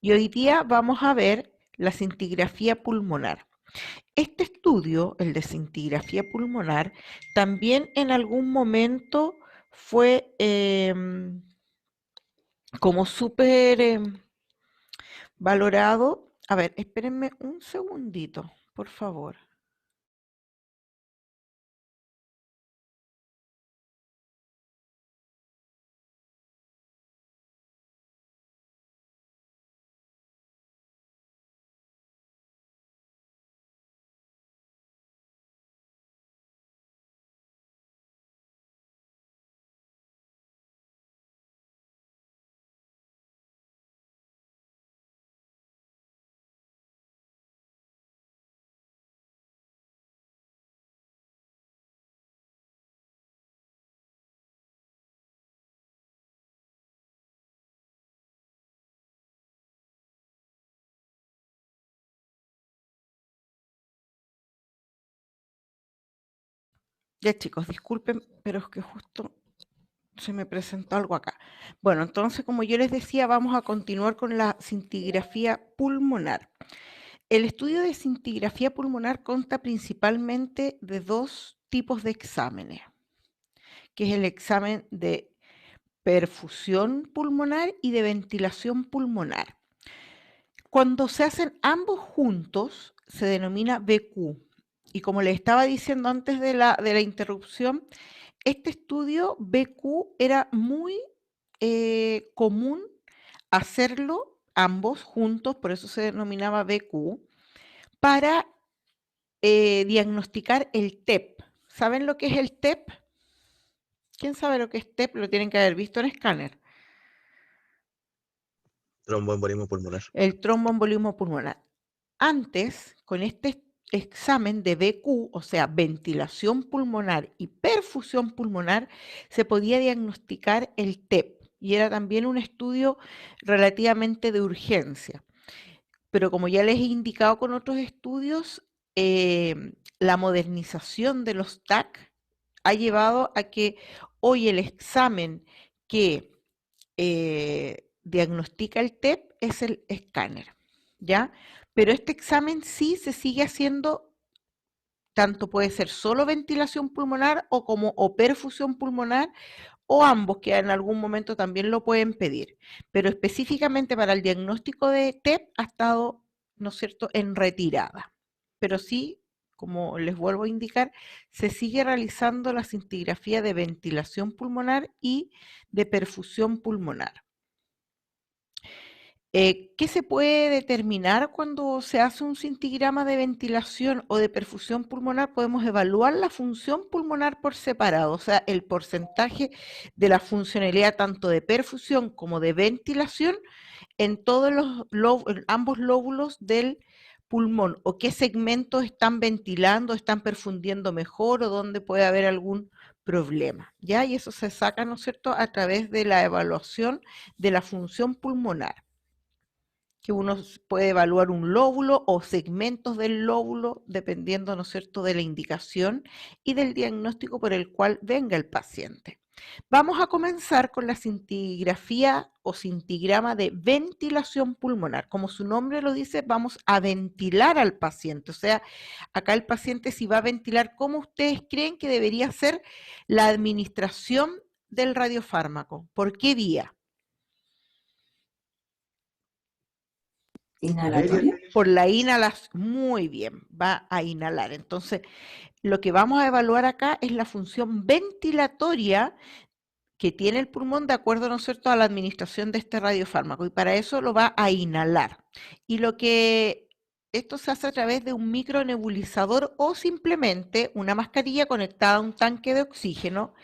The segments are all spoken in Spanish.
Y hoy día vamos a ver la cintigrafía pulmonar. Este estudio, el de cintigrafía pulmonar, también en algún momento fue como súper valorado. A ver, espérenme un segundito, por favor. Ya chicos, disculpen, pero es que justo se me presentó algo acá. Bueno, entonces, como yo les decía, vamos a continuar con la cintigrafía pulmonar. El estudio de cintigrafía pulmonar consta principalmente de dos tipos de exámenes, que es el examen de perfusión pulmonar y de ventilación pulmonar. Cuando se hacen ambos juntos, se denomina BQ. Y como les estaba diciendo antes de la interrupción, este estudio BQ era muy común hacerlo ambos juntos, por eso se denominaba BQ, para diagnosticar el TEP. ¿Saben lo que es el TEP? ¿Quién sabe lo que es TEP? Lo tienen que haber visto en escáner. Tromboembolismo pulmonar. El tromboembolismo pulmonar. Antes, con este examen de BQ, o sea, ventilación pulmonar y perfusión pulmonar, se podía diagnosticar el TEP y era también un estudio relativamente de urgencia. Pero como ya les he indicado con otros estudios, la modernización de los TAC ha llevado a que hoy el examen que diagnostica el TEP es el escáner, ¿ya? Pero este examen sí se sigue haciendo, tanto puede ser solo ventilación pulmonar o como o perfusión pulmonar o ambos, que en algún momento también lo pueden pedir. Pero específicamente para el diagnóstico de TEP ha estado, ¿no es cierto?, en retirada. Pero sí, como les vuelvo a indicar, se sigue realizando la cintigrafía de ventilación pulmonar y de perfusión pulmonar. ¿Qué se puede determinar cuando se hace un cintigrama de ventilación o de perfusión pulmonar? Podemos evaluar la función pulmonar por separado, o sea, el porcentaje de la funcionalidad tanto de perfusión como de ventilación en todos en ambos lóbulos del pulmón, o qué segmentos están ventilando, están perfundiendo mejor, o dónde puede haber algún problema, ¿ya? Y eso se saca, ¿no es cierto?, a través de la evaluación de la función pulmonar, que uno puede evaluar un lóbulo o segmentos del lóbulo, dependiendo, ¿no es cierto?, de la indicación y del diagnóstico por el cual venga el paciente. Vamos a comenzar con la cintigrafía o cintigrama de ventilación pulmonar. Como su nombre lo dice, vamos a ventilar al paciente. O sea, acá el paciente si va a ventilar, ¿cómo ustedes creen que debería ser la administración del radiofármaco? ¿Por qué vía? Inhalatoria. Por la inhalación. Muy bien, va a inhalar. Entonces, lo que vamos a evaluar acá es la función ventilatoria que tiene el pulmón de acuerdo, ¿no es cierto?, a la administración de este radiofármaco, y para eso lo va a inhalar. Y lo que esto se hace a través de un micronebulizador o simplemente una mascarilla conectada a un tanque de oxígeno,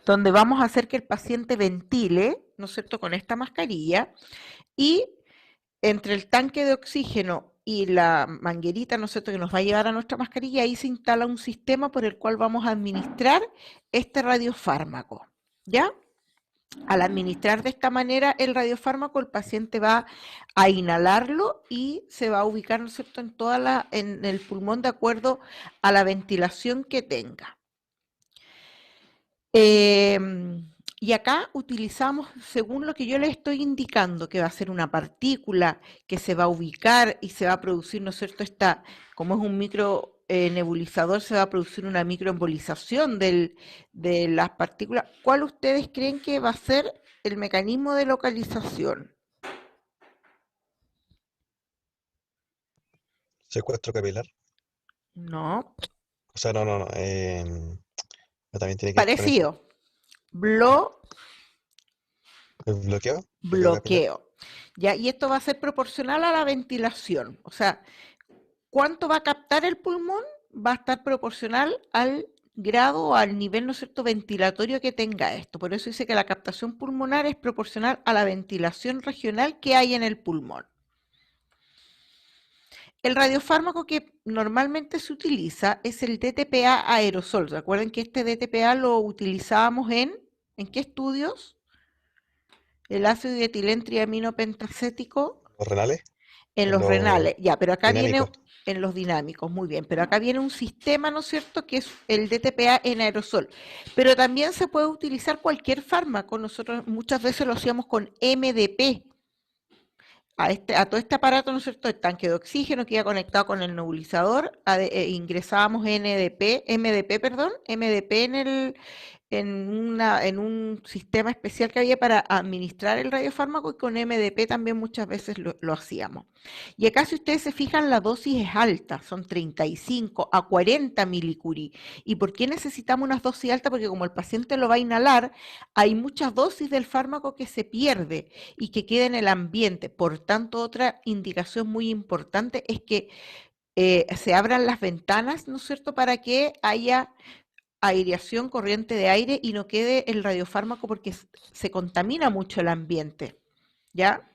donde vamos a hacer que el paciente ventile, ¿no es cierto?, con esta mascarilla, y entre el tanque de oxígeno y la manguerita, ¿no es cierto?, que nos va a llevar a nuestra mascarilla, ahí se instala un sistema por el cual vamos a administrar este radiofármaco, ¿ya? Al administrar de esta manera el radiofármaco, el paciente va a inhalarlo y se va a ubicar, ¿no es cierto?, en el pulmón de acuerdo a la ventilación que tenga. Y acá utilizamos, según lo que yo le estoy indicando, que va a ser una partícula que se va a ubicar y se va a producir, ¿no es cierto? Como es un micro nebulizador, se va a producir una microembolización de las partículas. ¿Cuál ustedes creen que va a ser el mecanismo de localización? Secuestro capilar. No, O sea, no. También tiene que ver con eso. parecido. Blo ¿El bloqueo? ¿Bloqueo capilar? bloqueo. ¿Ya? Y esto va a ser proporcional a la ventilación. O sea, ¿cuánto va a captar el pulmón? Va a estar proporcional al grado o al nivel, ¿no es cierto?, ventilatorio que tenga esto. Por eso dice que la captación pulmonar es proporcional a la ventilación regional que hay en el pulmón. El radiofármaco que normalmente se utiliza es el DTPA aerosol. Recuerden que este DTPA lo utilizábamos ¿en qué estudios? El ácido dietileno pentacético ¿Los renales? en ¿En los los renales, ya, pero acá viene dinámicos? en los dinámicos, muy bien, pero acá viene un sistema, ¿no es cierto?, que es el DTPA en aerosol, pero también se puede utilizar cualquier fármaco, nosotros muchas veces lo hacíamos con MDP, a todo este aparato, ¿no es cierto?, el tanque de oxígeno que iba conectado con el nebulizador, ingresábamos MDP, perdón, MDP en un sistema especial que había para administrar el radiofármaco y con MDP también muchas veces lo hacíamos. Y acá si ustedes se fijan la dosis es alta, son 35 a 40 milicurie. ¿Y por qué necesitamos unas dosis altas? Porque como el paciente lo va a inhalar, hay muchas dosis del fármaco que se pierde y que queda en el ambiente. Por tanto, otra indicación muy importante es que se abran las ventanas, ¿no es cierto?, para que haya aireación, corriente de aire y no quede el radiofármaco porque se contamina mucho el ambiente, ¿ya?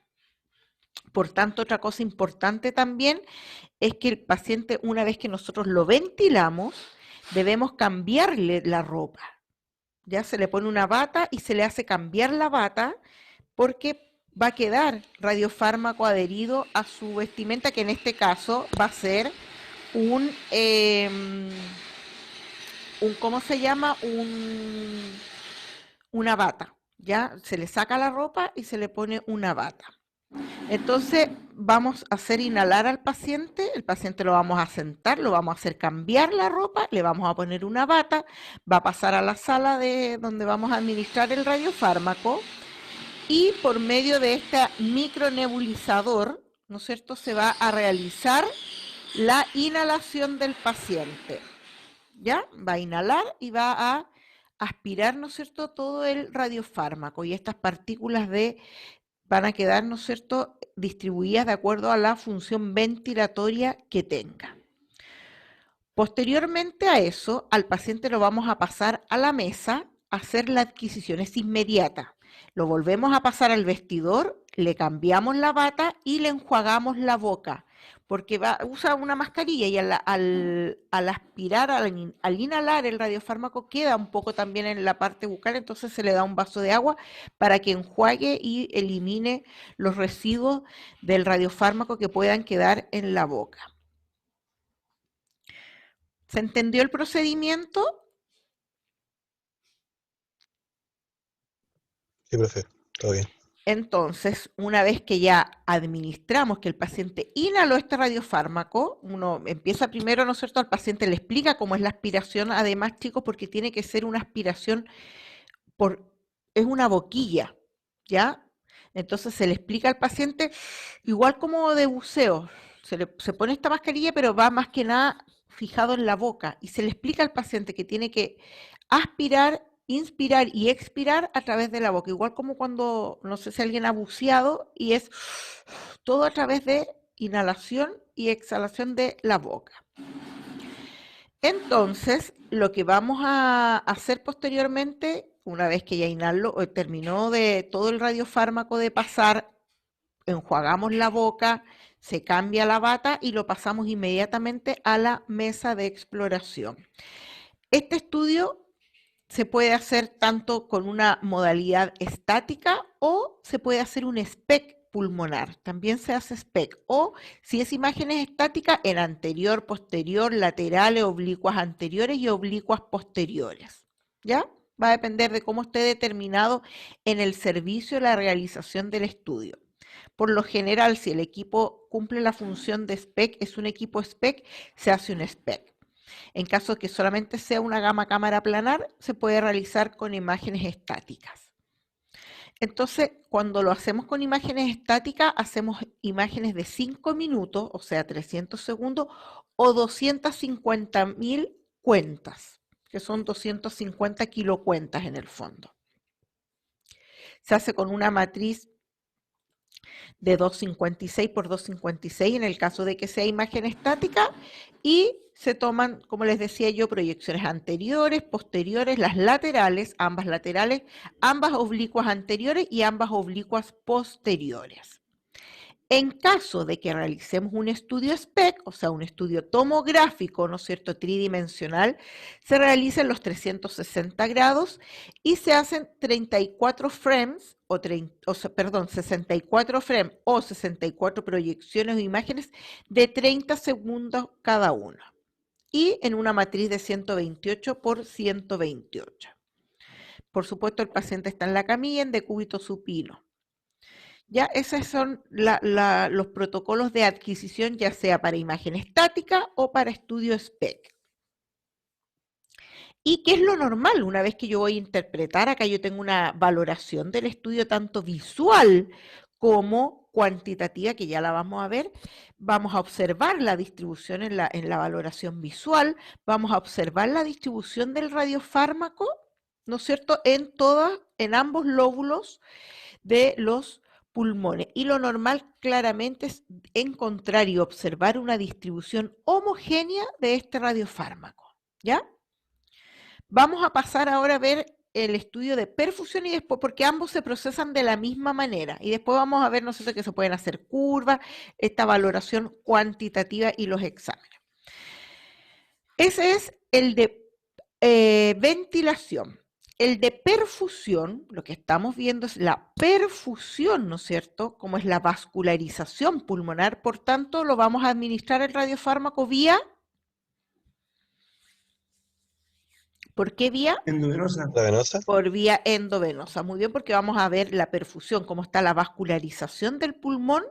Por tanto, otra cosa importante también es que el paciente, una vez que nosotros lo ventilamos, debemos cambiarle la ropa. Ya se le pone una bata y se le hace cambiar la bata porque va a quedar radiofármaco adherido a su vestimenta, que en este caso va a ser un, ¿cómo se llama? Una bata, ¿ya? Se le saca la ropa y se le pone una bata. Entonces vamos a hacer inhalar al paciente, el paciente lo vamos a sentar, lo vamos a hacer cambiar la ropa, le vamos a poner una bata, va a pasar a la sala de donde vamos a administrar el radiofármaco y por medio de este micronebulizador, ¿no es cierto?, se va a realizar la inhalación del paciente. ¿Ya? Va a inhalar y va a aspirar, ¿no es cierto?, todo el radiofármaco y estas partículas van a quedar, ¿no es cierto?, distribuidas de acuerdo a la función ventilatoria que tenga. Posteriormente a eso, al paciente lo vamos a pasar a la mesa a hacer la adquisición, es inmediata. Lo volvemos a pasar al vestidor, le cambiamos la bata y le enjuagamos la boca, porque usa una mascarilla y al aspirar, al inhalar el radiofármaco queda un poco también en la parte bucal, entonces se le da un vaso de agua para que enjuague y elimine los residuos del radiofármaco que puedan quedar en la boca. ¿Se entendió el procedimiento? Sí, profe, todo bien. Entonces, una vez que ya administramos que el paciente inhaló este radiofármaco, uno empieza primero, ¿no es cierto?, al paciente le explica cómo es la aspiración, además, chicos, porque tiene que ser una aspiración es una boquilla, ¿ya? Entonces se le explica al paciente, igual como de buceo, se pone esta mascarilla, pero va más que nada fijado en la boca, y se le explica al paciente que tiene que aspirar, inspirar y expirar a través de la boca, igual como cuando, no sé si alguien ha buceado, y es todo a través de inhalación y exhalación de la boca. Entonces, lo que vamos a hacer posteriormente, una vez que ya inhaló, terminó de todo el radiofármaco de pasar, enjuagamos la boca, se cambia la bata y lo pasamos inmediatamente a la mesa de exploración. Este estudio se puede hacer tanto con una modalidad estática o se puede hacer un SPECT pulmonar. También se hace SPECT. O si es imágenes estáticas, en anterior, posterior, laterales, oblicuas anteriores y oblicuas posteriores. ¿Ya? va a depender de cómo esté determinado en el servicio la realización del estudio. Por lo general, si el equipo cumple la función de SPEC, es un equipo SPEC, se hace un SPEC. En caso de que solamente sea una gama cámara planar, se puede realizar con imágenes estáticas. Entonces, cuando lo hacemos con imágenes estáticas, hacemos imágenes de 5 minutos, o sea, 300 segundos, o 250.000 cuentas, que son 250 kilocuentas en el fondo. Se hace con una matriz de 256 por 256 en el caso de que sea imagen estática, y se toman, como les decía yo, proyecciones anteriores, posteriores, las laterales, ambas oblicuas anteriores y ambas oblicuas posteriores. En caso de que realicemos un estudio SPEC, o sea, un estudio tomográfico, ¿no es cierto?, tridimensional, se realizan los 360 grados y se hacen 34 frames, perdón, 64 frames o 64 proyecciones o imágenes de 30 segundos cada una, y en una matriz de 128 por 128. Por supuesto, el paciente está en la camilla en decúbito supino. Ya esos son los protocolos de adquisición, ya sea para imagen estática o para estudio SPEC. ¿Y qué es lo normal? Una vez que yo voy a interpretar, acá yo tengo una valoración del estudio tanto visual como cuantitativa, que ya la vamos a ver. Vamos a observar la distribución en la valoración visual, vamos a observar la distribución del radiofármaco, ¿no es cierto?, en ambos lóbulos de los pulmones. Y lo normal claramente es encontrar y observar una distribución homogénea de este radiofármaco, ¿ya? Vamos a pasar ahora a ver el estudio de perfusión y después, porque ambos se procesan de la misma manera. Y después vamos a ver, ¿no es cierto?, que se pueden hacer curvas, esta valoración cuantitativa y los exámenes. Ese es el de ventilación. El de perfusión, lo que estamos viendo es la perfusión, ¿no es cierto?, como es la vascularización pulmonar, por tanto, lo vamos a administrar el radiofármaco vía... ¿Por qué vía? Endovenosa. ¿La venosa? Por vía endovenosa. Muy bien, porque vamos a ver la perfusión, cómo está la vascularización del pulmón,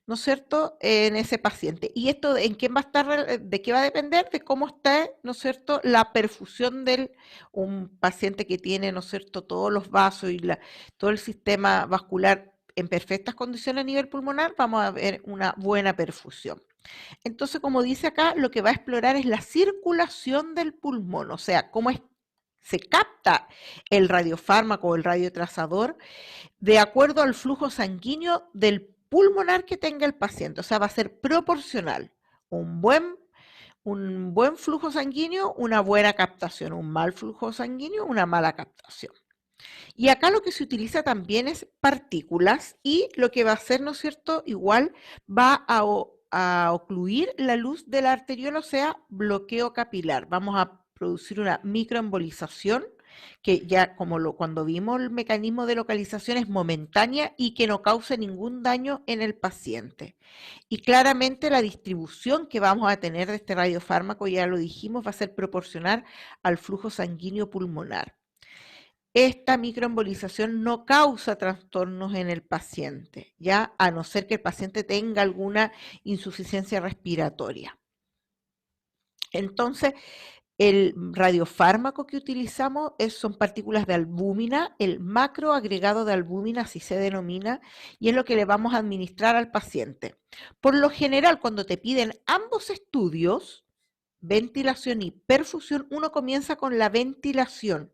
¿no es cierto?, en ese paciente. ¿Y esto en qué va a estar, de qué va a depender? De cómo está, ¿no es cierto?, la perfusión de un paciente que tiene, ¿no es cierto?, todos los vasos y todo el sistema vascular en perfectas condiciones a nivel pulmonar, vamos a ver una buena perfusión. Entonces, como dice acá, lo que va a explorar es la circulación del pulmón, o sea, cómo se capta el radiofármaco o el radiotrazador de acuerdo al flujo sanguíneo del pulmonar que tenga el paciente. O sea, va a ser proporcional. Un buen flujo sanguíneo, una buena captación. Un mal flujo sanguíneo, una mala captación. Y acá lo que se utiliza también es partículas, y lo que va a hacer, ¿no es cierto?, igual va a ocluir la luz de la arteriola, o sea, bloqueo capilar. Vamos a producir una microembolización que ya, como cuando vimos el mecanismo de localización, es momentánea y que no cause ningún daño en el paciente. Y claramente la distribución que vamos a tener de este radiofármaco, ya lo dijimos, va a ser proporcional al flujo sanguíneo pulmonar. Esta microembolización no causa trastornos en el paciente, ya, a no ser que el paciente tenga alguna insuficiencia respiratoria. Entonces, el radiofármaco que utilizamos son partículas de albúmina, el macroagregado de albúmina, así se denomina, y es lo que le vamos a administrar al paciente. Por lo general, cuando te piden ambos estudios, ventilación y perfusión, uno comienza con la ventilación.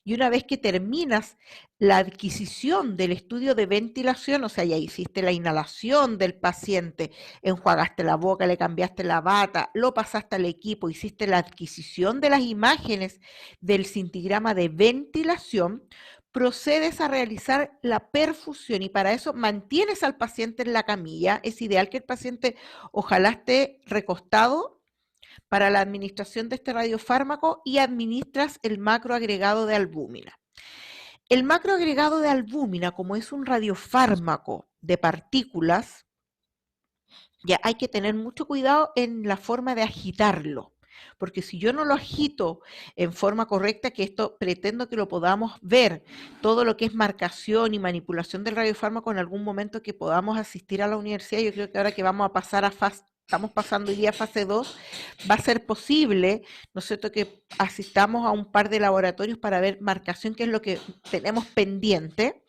Y una vez que terminas la adquisición del estudio de ventilación, o sea, ya hiciste la inhalación del paciente, enjuagaste la boca, le cambiaste la bata, lo pasaste al equipo, hiciste la adquisición de las imágenes del cintigrama de ventilación, procedes a realizar la perfusión, y para eso mantienes al paciente en la camilla. Es ideal que el paciente ojalá esté recostado para la administración de este radiofármaco, y administras el macroagregado de albúmina. El macroagregado de albúmina, como es un radiofármaco de partículas, ya hay que tener mucho cuidado en la forma de agitarlo, Porque si yo no lo agito en forma correcta, que esto pretendo que lo podamos ver, todo lo que es marcación y manipulación del radiofármaco en algún momento que podamos asistir a la universidad, yo creo que ahora que vamos a pasar a fase, estamos pasando hoy día a fase 2, va a ser posible, ¿no es cierto?, que asistamos a un par de laboratorios para ver marcación, que es lo que tenemos pendiente.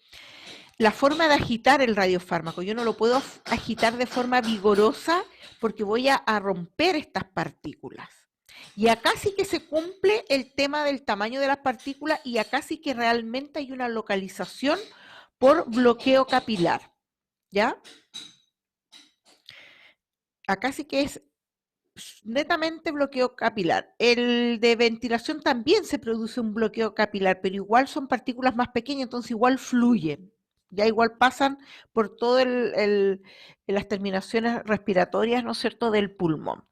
La forma de agitar el radiofármaco, yo no lo puedo agitar de forma vigorosa porque voy a romper estas partículas. Y acá sí que se cumple el tema del tamaño de las partículas y acá sí que realmente hay una localización por bloqueo capilar, ¿ya? Acá sí que es netamente bloqueo capilar. El de ventilación también se produce un bloqueo capilar, pero igual son partículas más pequeñas, entonces igual fluyen. Ya igual pasan por todas las terminaciones respiratorias, ¿no es cierto?, del pulmón.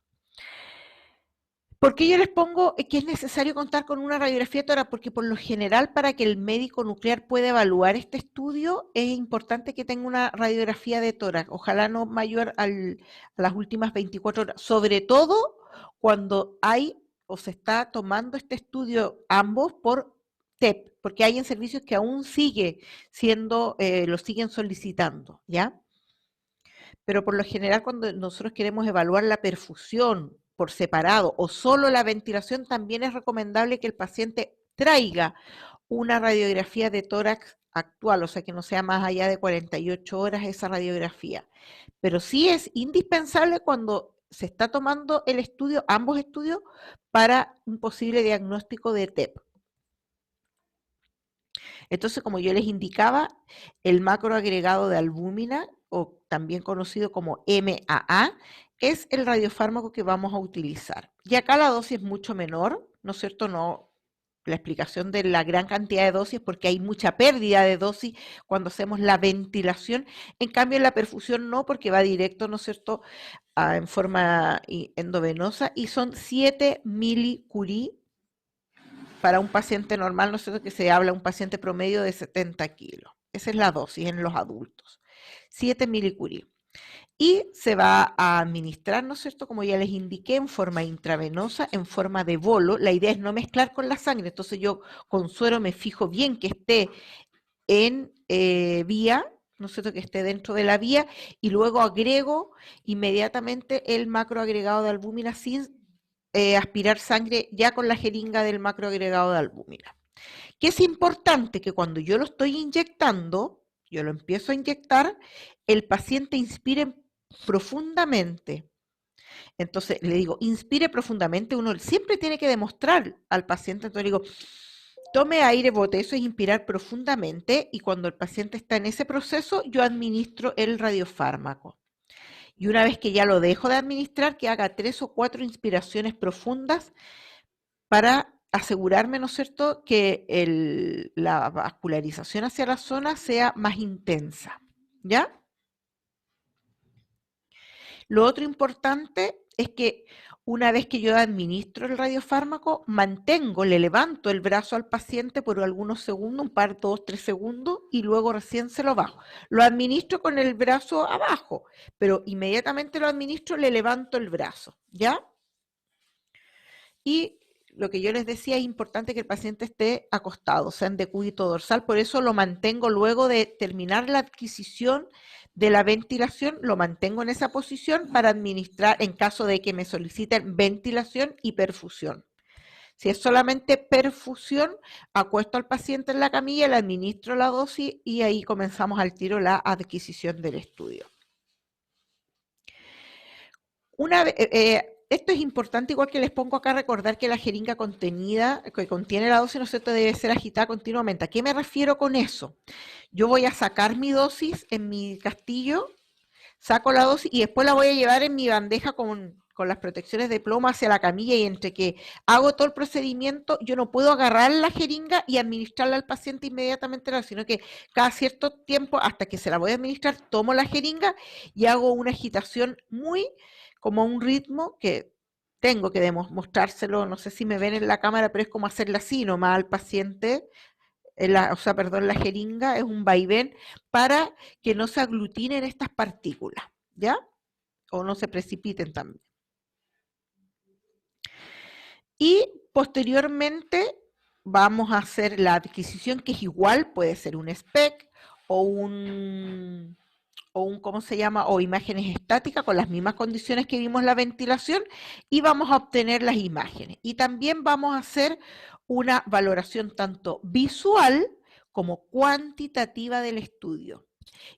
¿Por qué yo les pongo que es necesario contar con una radiografía de tórax? Porque por lo general, para que el médico nuclear pueda evaluar este estudio, es importante que tenga una radiografía de tórax, ojalá no mayor a las últimas 24 horas, sobre todo cuando hay o se está tomando este estudio ambos por TEP, porque hay en servicios que aún sigue siendo, lo siguen solicitando, ¿ya? Pero por lo general cuando nosotros queremos evaluar la perfusión por separado o solo la ventilación, también es recomendable que el paciente traiga una radiografía de tórax actual, o sea que no sea más allá de 48 horas esa radiografía. Pero sí es indispensable cuando se está tomando el estudio, ambos estudios, para un posible diagnóstico de TEP. Entonces, como yo les indicaba, el macroagregado de albúmina, o también conocido como MAA, es el radiofármaco que vamos a utilizar. Y acá la dosis es mucho menor, ¿no es cierto? No, la explicación de la gran cantidad de dosis, porque hay mucha pérdida de dosis cuando hacemos la ventilación. En cambio, en la perfusión no, porque va directo, ¿no es cierto?, en forma endovenosa, y son 7 milicurie para un paciente normal, ¿no es cierto?, que se habla un paciente promedio de 70 kilos. Esa es la dosis en los adultos. 7 milicurie. Y se va a administrar, ¿no es cierto?, como ya les indiqué, en forma intravenosa, en forma de bolo. La idea es no mezclar con la sangre, entonces yo con suero me fijo bien que esté en vía, ¿no es cierto?, que esté dentro de la vía, y luego agrego inmediatamente el macroagregado de albúmina sin aspirar sangre ya con la jeringa del macroagregado de albúmina. Que es importante que cuando yo lo estoy inyectando, yo lo empiezo a inyectar, el paciente inspire profundamente. Entonces le digo, inspire profundamente, uno siempre tiene que demostrar al paciente, entonces le digo, tome aire, bote, eso es inspirar profundamente, y cuando el paciente está en ese proceso, yo administro el radiofármaco. Y una vez que ya lo dejo de administrar, que haga 3 o 4 inspiraciones profundas para asegurarme, ¿no es cierto?, que la vascularización hacia la zona sea más intensa, ¿ya? Lo otro importante es que una vez que yo administro el radiofármaco, mantengo, le levanto el brazo al paciente por algunos segundos, un par, 2, 3 segundos, y luego recién se lo bajo. Lo administro con el brazo abajo, pero inmediatamente lo administro, le levanto el brazo, ¿ya? Y lo que yo les decía, es importante que el paciente esté acostado, o sea, en decúbito dorsal, por eso lo mantengo luego de terminar la adquisición de la ventilación, lo mantengo en esa posición para administrar en caso de que me soliciten ventilación y perfusión. Si es solamente perfusión, acuesto al paciente en la camilla, le administro la dosis y ahí comenzamos al tiro la adquisición del estudio. Esto es importante, igual que les pongo acá, recordar que la jeringa contenida, que contiene la dosis, ¿no es cierto?, debe ser agitada continuamente. ¿A qué me refiero con eso? Yo voy a sacar mi dosis en mi castillo, saco la dosis y después la voy a llevar en mi bandeja con las protecciones de plomo hacia la camilla, y entre que hago todo el procedimiento, yo no puedo agarrar la jeringa y administrarla al paciente inmediatamente, sino que cada cierto tiempo, hasta que se la voy a administrar, tomo la jeringa y hago una agitación muy como un ritmo que tengo que demostrárselo, no sé si me ven en la cámara, pero es como hacerle así nomás al paciente, la jeringa es un vaivén para que no se aglutinen estas partículas, ¿ya? O no se precipiten también. Y posteriormente vamos a hacer la adquisición, que es igual, puede ser un SPEC o un ¿cómo se llama? O imágenes estáticas con las mismas condiciones que vimos la ventilación, y vamos a obtener las imágenes. Y también vamos a hacer una valoración tanto visual como cuantitativa del estudio.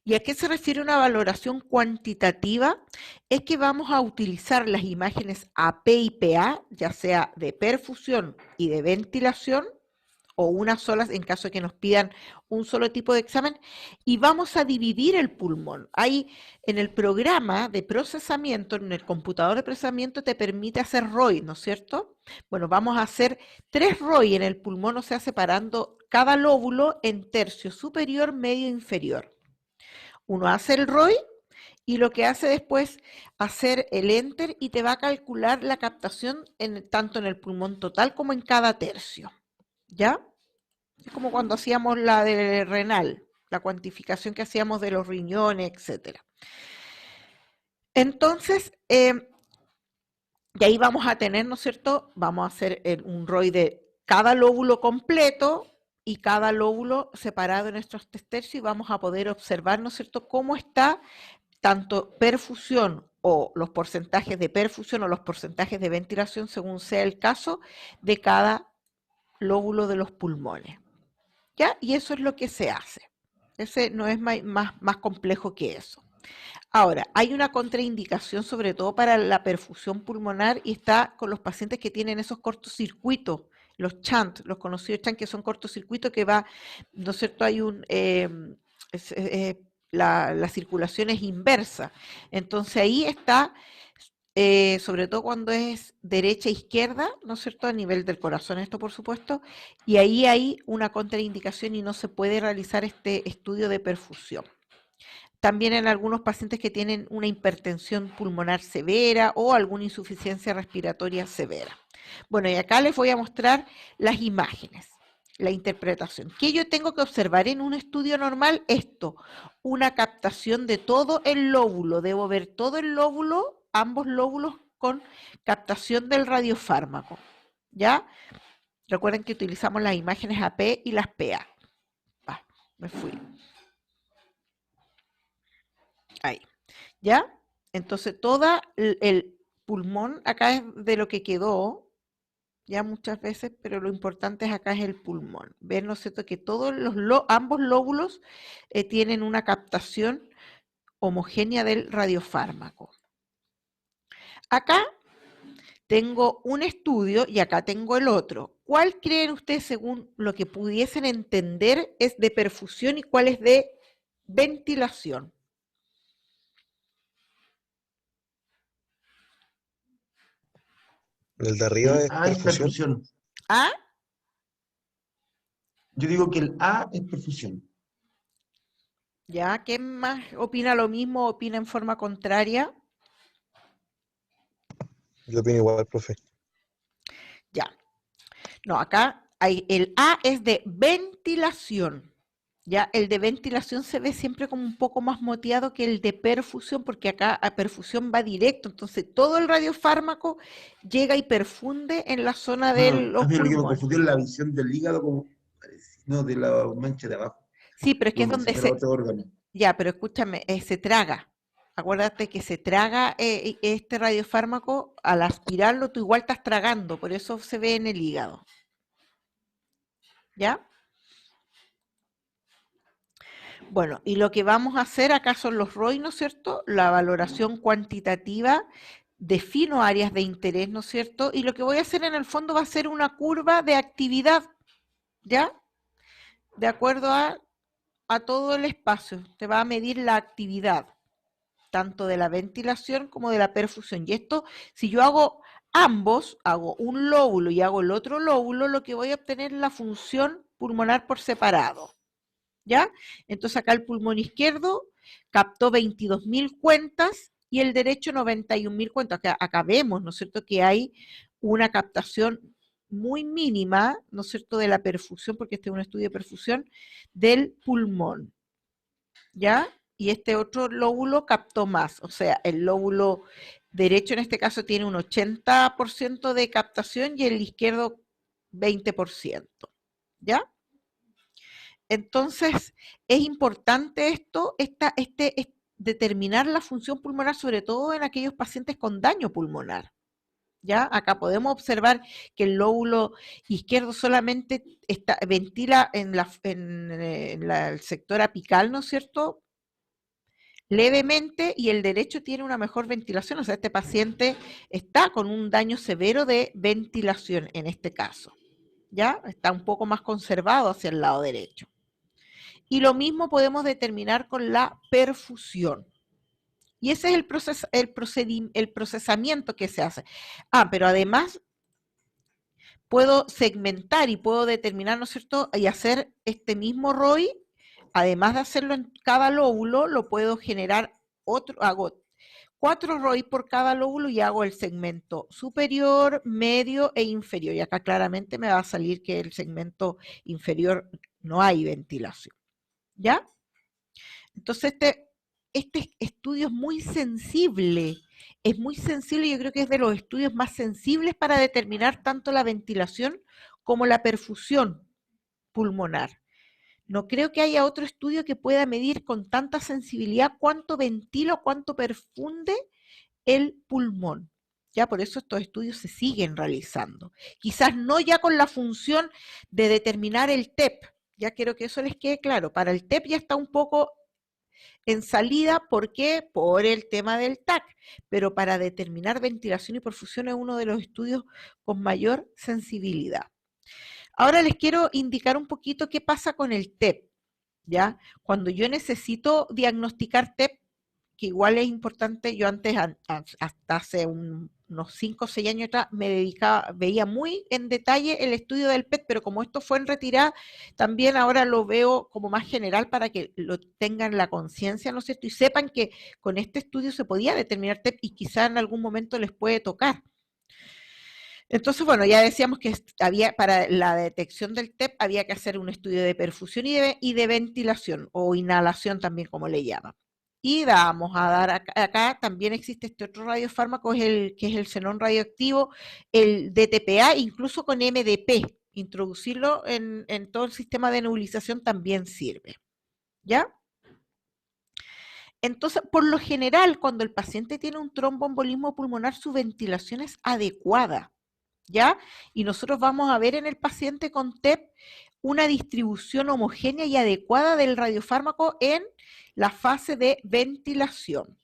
¿Y a qué se refiere una valoración cuantitativa? Es que vamos a utilizar las imágenes AP y PA, ya sea de perfusión y de ventilación, o una sola en caso de que nos pidan un solo tipo de examen, y vamos a dividir el pulmón. Ahí en el programa de procesamiento, en el computador de procesamiento, te permite hacer ROI, ¿no es cierto? Bueno, vamos a hacer 3 ROI en el pulmón, o sea, separando cada lóbulo en tercio superior, medio e inferior. Uno hace el ROI y lo que hace después hacer el enter, y te va a calcular la captación tanto en el pulmón total como en cada tercio. ¿Ya? Es como cuando hacíamos la de renal, la cuantificación que hacíamos de los riñones, etcétera. Entonces, y ahí vamos a tener, ¿no es cierto? Vamos a hacer un ROI de cada lóbulo completo y cada lóbulo separado en estos tercios, y vamos a poder observar, ¿no es cierto?, cómo está tanto perfusión o los porcentajes de perfusión o los porcentajes de ventilación, según sea el caso, de cada lóbulo de los pulmones. ¿Ya? Y eso es lo que se hace. Ese no es más complejo que eso. Ahora, hay una contraindicación sobre todo para la perfusión pulmonar, y está con los pacientes que tienen esos cortocircuitos, los chant, los conocidos chant, que son cortocircuitos que va, ¿no es cierto? Hay la circulación es inversa. Entonces ahí está, sobre todo cuando es derecha e izquierda, ¿no es cierto?, a nivel del corazón esto, por supuesto, y ahí hay una contraindicación y no se puede realizar este estudio de perfusión. También en algunos pacientes que tienen una hipertensión pulmonar severa o alguna insuficiencia respiratoria severa. Bueno, y acá les voy a mostrar las imágenes, la interpretación. ¿Qué yo tengo que observar en un estudio normal? Esto, una captación de todo el lóbulo. Debo ver todo el lóbulo, ambos lóbulos, con captación del radiofármaco. ¿Ya? Recuerden que utilizamos las imágenes AP y las PA. Me fui. Ahí. ¿Ya? Entonces, todo el pulmón acá es de lo que quedó, ya muchas veces, pero lo importante es acá es el pulmón. Ver, ¿no es cierto?, que todos ambos lóbulos tienen una captación homogénea del radiofármaco. Acá tengo un estudio y acá tengo el otro. ¿Cuál creen ustedes, según lo que pudiesen entender, es de perfusión y cuál es de ventilación? El de arriba El es A es perfusión. perfusión. ¿Ah? Yo digo que el A es perfusión. ¿Ya? ¿Quién más opina lo mismo, opina en forma contraria? Yo opino igual, profe. Ya. No, acá hay, el A es de ventilación. Ya, el de ventilación se ve siempre como un poco más moteado que el de perfusión, porque acá a perfusión va directo, entonces todo el radiofármaco llega y perfunde en la zona de No, a los mí lo que me pulmones. confundió es la visión del hígado, como, no, de la mancha de abajo, Sí, pero es que es como si donde fuera otro órgano. ya, pero escúchame, se traga. Acuérdate que se traga este radiofármaco, al aspirarlo tú igual estás tragando, por eso se ve en el hígado. ¿Ya? Bueno, y lo que vamos a hacer acá son los ROI, ¿no es cierto? La valoración cuantitativa, defino áreas de interés, ¿no es cierto? Y lo que voy a hacer en el fondo va a ser una curva de actividad, ¿ya? De acuerdo a todo el espacio, te va a medir la actividad, tanto de la ventilación como de la perfusión. Y esto, si yo hago ambos, hago un lóbulo y hago el otro lóbulo, lo que voy a obtener es la función pulmonar por separado. ¿Ya? Entonces acá el pulmón izquierdo captó 22.000 cuentas y el derecho 91.000 cuentas. Acá vemos, ¿no es cierto?, que hay una captación muy mínima, ¿no es cierto?, de la perfusión, porque este es un estudio de perfusión del pulmón. ¿Ya? Y este otro lóbulo captó más, o sea, el lóbulo derecho en este caso tiene un 80% de captación y el izquierdo 20%, ¿ya? Entonces, es importante esto, determinar la función pulmonar, sobre todo en aquellos pacientes con daño pulmonar. ¿Ya? Acá podemos observar que el lóbulo izquierdo solamente ventila en el sector apical, ¿no es cierto? Levemente, y el derecho tiene una mejor ventilación, o sea, este paciente está con un daño severo de ventilación en este caso, ¿ya? Está un poco más conservado hacia el lado derecho. Y lo mismo podemos determinar con la perfusión. Y ese es el procesamiento que se hace. Pero además puedo segmentar y puedo determinar, ¿no es cierto? Y hacer este mismo ROI, además de hacerlo en cada lóbulo, lo puedo generar hago 4 ROI por cada lóbulo y hago el segmento superior, medio e inferior. Y acá claramente me va a salir que el segmento inferior no hay ventilación. ¿Ya? Entonces este estudio es muy sensible, yo creo que es de los estudios más sensibles para determinar tanto la ventilación como la perfusión pulmonar. No creo que haya otro estudio que pueda medir con tanta sensibilidad cuánto ventila o cuánto perfunde el pulmón. Ya por eso estos estudios se siguen realizando. Quizás no ya con la función de determinar el TEP, ya quiero que eso les quede claro. Para el TEP ya está un poco en salida, ¿por qué? Por el tema del TAC, pero para determinar ventilación y perfusión es uno de los estudios con mayor sensibilidad. Ahora les quiero indicar un poquito qué pasa con el TEP, ¿ya? Cuando yo necesito diagnosticar TEP, que igual es importante, yo antes, hasta hace unos 5 o 6 años atrás, veía muy en detalle el estudio del PET, pero como esto fue en retirada, también ahora lo veo como más general para que lo tengan la conciencia, ¿no es cierto? Y sepan que con este estudio se podía determinar TEP y quizá en algún momento les puede tocar. Entonces, bueno, ya decíamos que para la detección del TEP había que hacer un estudio de perfusión y de ventilación, o inhalación también, como le llaman. Y vamos a dar acá también existe este otro radiofármaco, que es el xenón radioactivo, el DTPA, incluso con MDP. Introducirlo en todo el sistema de nebulización también sirve. ¿Ya? Entonces, por lo general, cuando el paciente tiene un tromboembolismo pulmonar, su ventilación es adecuada. ¿Ya? Y nosotros vamos a ver en el paciente con TEP una distribución homogénea y adecuada del radiofármaco en la fase de ventilación.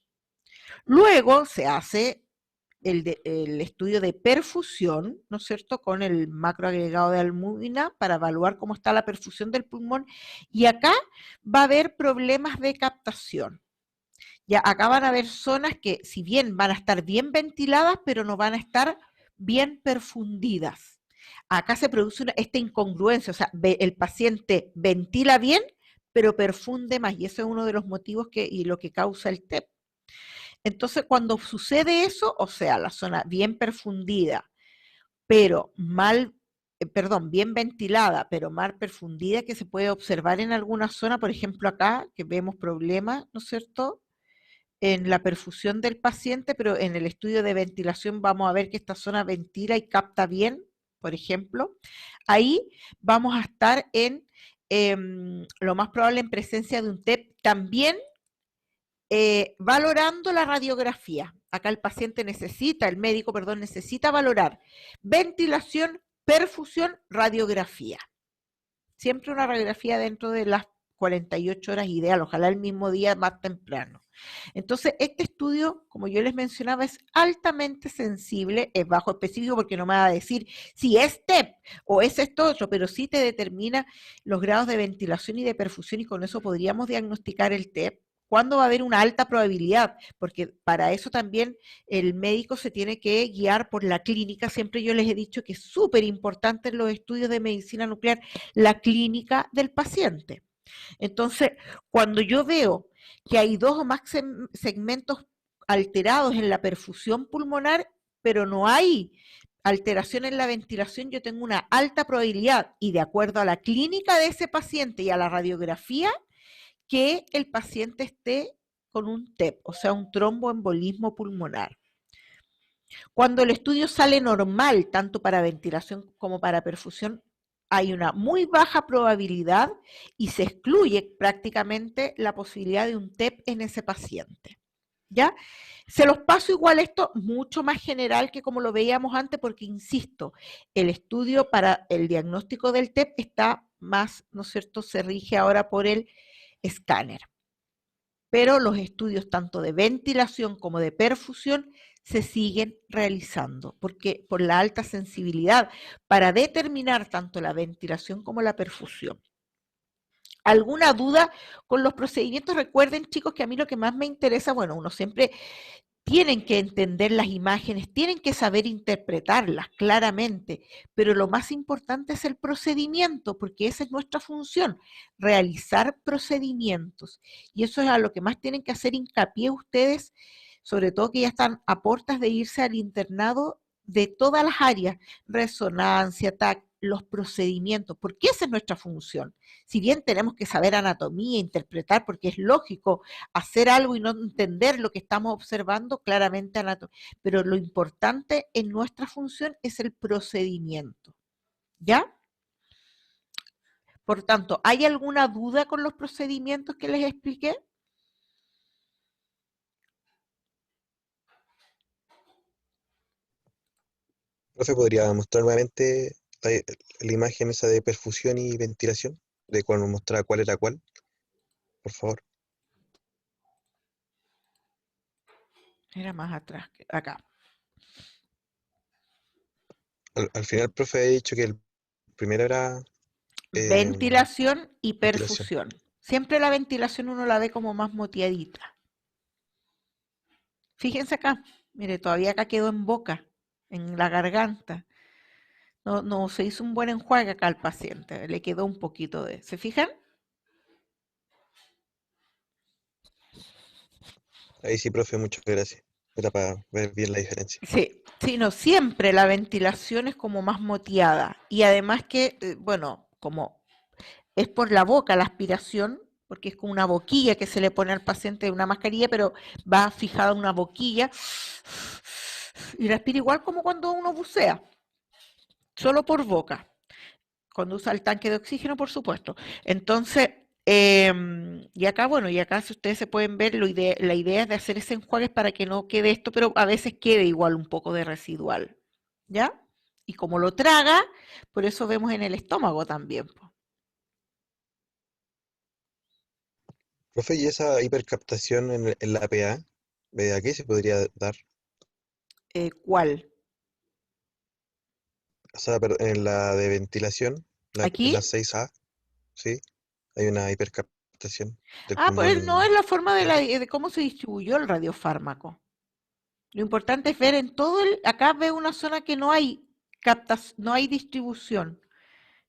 Luego se hace el estudio de perfusión, ¿no es cierto?, con el macroagregado de albúmina para evaluar cómo está la perfusión del pulmón. Y acá va a haber problemas de captación. Ya acá van a haber zonas que, si bien van a estar bien ventiladas, pero no van a estar bien perfundidas. Acá se produce esta incongruencia, o sea, el paciente ventila bien, pero perfunde más, y eso es uno de los motivos y lo que causa el TEP. Entonces, cuando sucede eso, o sea, la zona bien perfundida, pero bien ventilada, pero mal perfundida, que se puede observar en alguna zona, por ejemplo acá, que vemos problemas, ¿no es cierto?, en la perfusión del paciente, pero en el estudio de ventilación vamos a ver que esta zona ventila y capta bien, por ejemplo. Ahí vamos a estar lo más probable en presencia de un TEP, también valorando la radiografía. Acá el médico necesita valorar ventilación, perfusión, radiografía. Siempre una radiografía dentro de las 48 horas ideal, ojalá el mismo día más temprano. Entonces, este estudio, como yo les mencionaba, es altamente sensible, es bajo específico porque no me va a decir si es TEP o es esto otro, pero sí te determina los grados de ventilación y de perfusión y con eso podríamos diagnosticar el TEP. ¿Cuándo va a haber una alta probabilidad? Porque para eso también el médico se tiene que guiar por la clínica. Siempre yo les he dicho que es súper importante en los estudios de medicina nuclear la clínica del paciente. Entonces, cuando yo veo que hay 2 o más segmentos alterados en la perfusión pulmonar, pero no hay alteración en la ventilación, yo tengo una alta probabilidad, y de acuerdo a la clínica de ese paciente y a la radiografía, que el paciente esté con un TEP, o sea, un tromboembolismo pulmonar. Cuando el estudio sale normal, tanto para ventilación como para perfusión, hay una muy baja probabilidad y se excluye prácticamente la posibilidad de un TEP en ese paciente. ¿Ya? Se los paso igual esto mucho más general que como lo veíamos antes, porque insisto, el estudio para el diagnóstico del TEP está más, ¿no es cierto?, se rige ahora por el escáner. Pero los estudios tanto de ventilación como de perfusión se siguen realizando, porque por la alta sensibilidad para determinar tanto la ventilación como la perfusión. ¿Alguna duda con los procedimientos? Recuerden, chicos, que a mí lo que más me interesa, bueno, uno siempre tienen que entender las imágenes, tienen que saber interpretarlas claramente, pero lo más importante es el procedimiento, porque esa es nuestra función, realizar procedimientos. Y eso es a lo que más tienen que hacer hincapié ustedes, sobre todo que ya están a puertas de irse al internado de todas las áreas, resonancia, TAC, los procedimientos, porque esa es nuestra función. Si bien tenemos que saber anatomía, interpretar, porque es lógico hacer algo y no entender lo que estamos observando, claramente anatomía, pero lo importante en nuestra función es el procedimiento, ¿ya? Por tanto, ¿hay alguna duda con los procedimientos que les expliqué? Profe, ¿podría mostrar nuevamente la imagen esa de perfusión y ventilación? De cuando mostraba cuál era cuál, por favor. Era más atrás, acá. Al final, profe, ha dicho que el primero era Ventilación y ventilación. perfusión. Siempre la ventilación uno la ve como más moteadita. Fíjense acá, mire, todavía acá quedó en boca, en la garganta. No, no se hizo un buen enjuague acá al paciente, le quedó un poquito de. ¿Se fijan? Ahí sí, profe, muchas gracias. Era para ver bien la diferencia. Sí, sí, no, siempre la ventilación es como más moteada. Y además que, bueno, como es por la boca la aspiración, porque es como una boquilla que se le pone al paciente una mascarilla, pero va fijada una boquilla y respira igual como cuando uno bucea, solo por boca, cuando usa el tanque de oxígeno, por supuesto. Entonces, y acá, bueno, y acá si ustedes se pueden ver, la idea es de hacer ese enjuague para que no quede esto, pero a veces quede igual un poco de residual, ¿ya? Y como lo traga, por eso vemos en el estómago también. Profe, ¿y esa hipercaptación en la PA, a qué se podría dar? ¿Cuál? O sea, en la de ventilación, en la ¿Aquí? 6A, ¿sí? Hay una hipercaptación del Ah, pues no es pulmón la forma derecho. de cómo se distribuyó el radiofármaco. Lo importante es ver en todo el, acá veo una zona que no hay no hay distribución,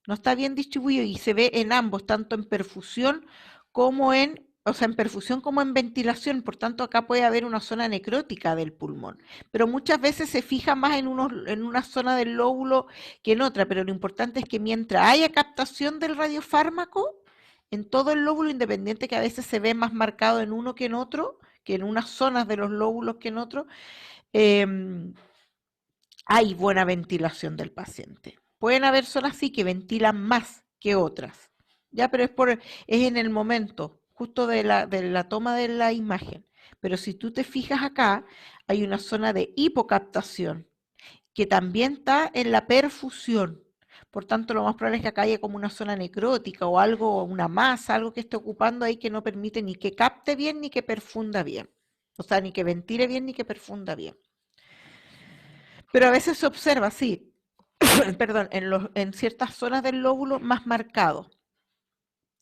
no está bien distribuido y se ve en ambos, tanto en perfusión como en, o sea, en perfusión como en ventilación, por tanto acá puede haber una zona necrótica del pulmón, pero muchas veces se fija más en una zona del lóbulo que en otra, pero lo importante es que mientras haya captación del radiofármaco, en todo el lóbulo, independiente que a veces se ve más marcado en uno que en otro, que en unas zonas de los lóbulos que en otros, eh, hay buena ventilación del paciente. Pueden haber zonas sí que ventilan más que otras, ya, pero es en el momento, justo de la toma de la imagen. Pero si tú te fijas acá, hay una zona de hipocaptación que también está en la perfusión. Por tanto, lo más probable es que acá haya como una zona necrótica o algo, una masa, algo que esté ocupando ahí que no permite ni que capte bien ni que perfunda bien. O sea, ni que ventile bien ni que perfunda bien. Pero a veces se observa, sí, perdón, en ciertas zonas del lóbulo más marcado.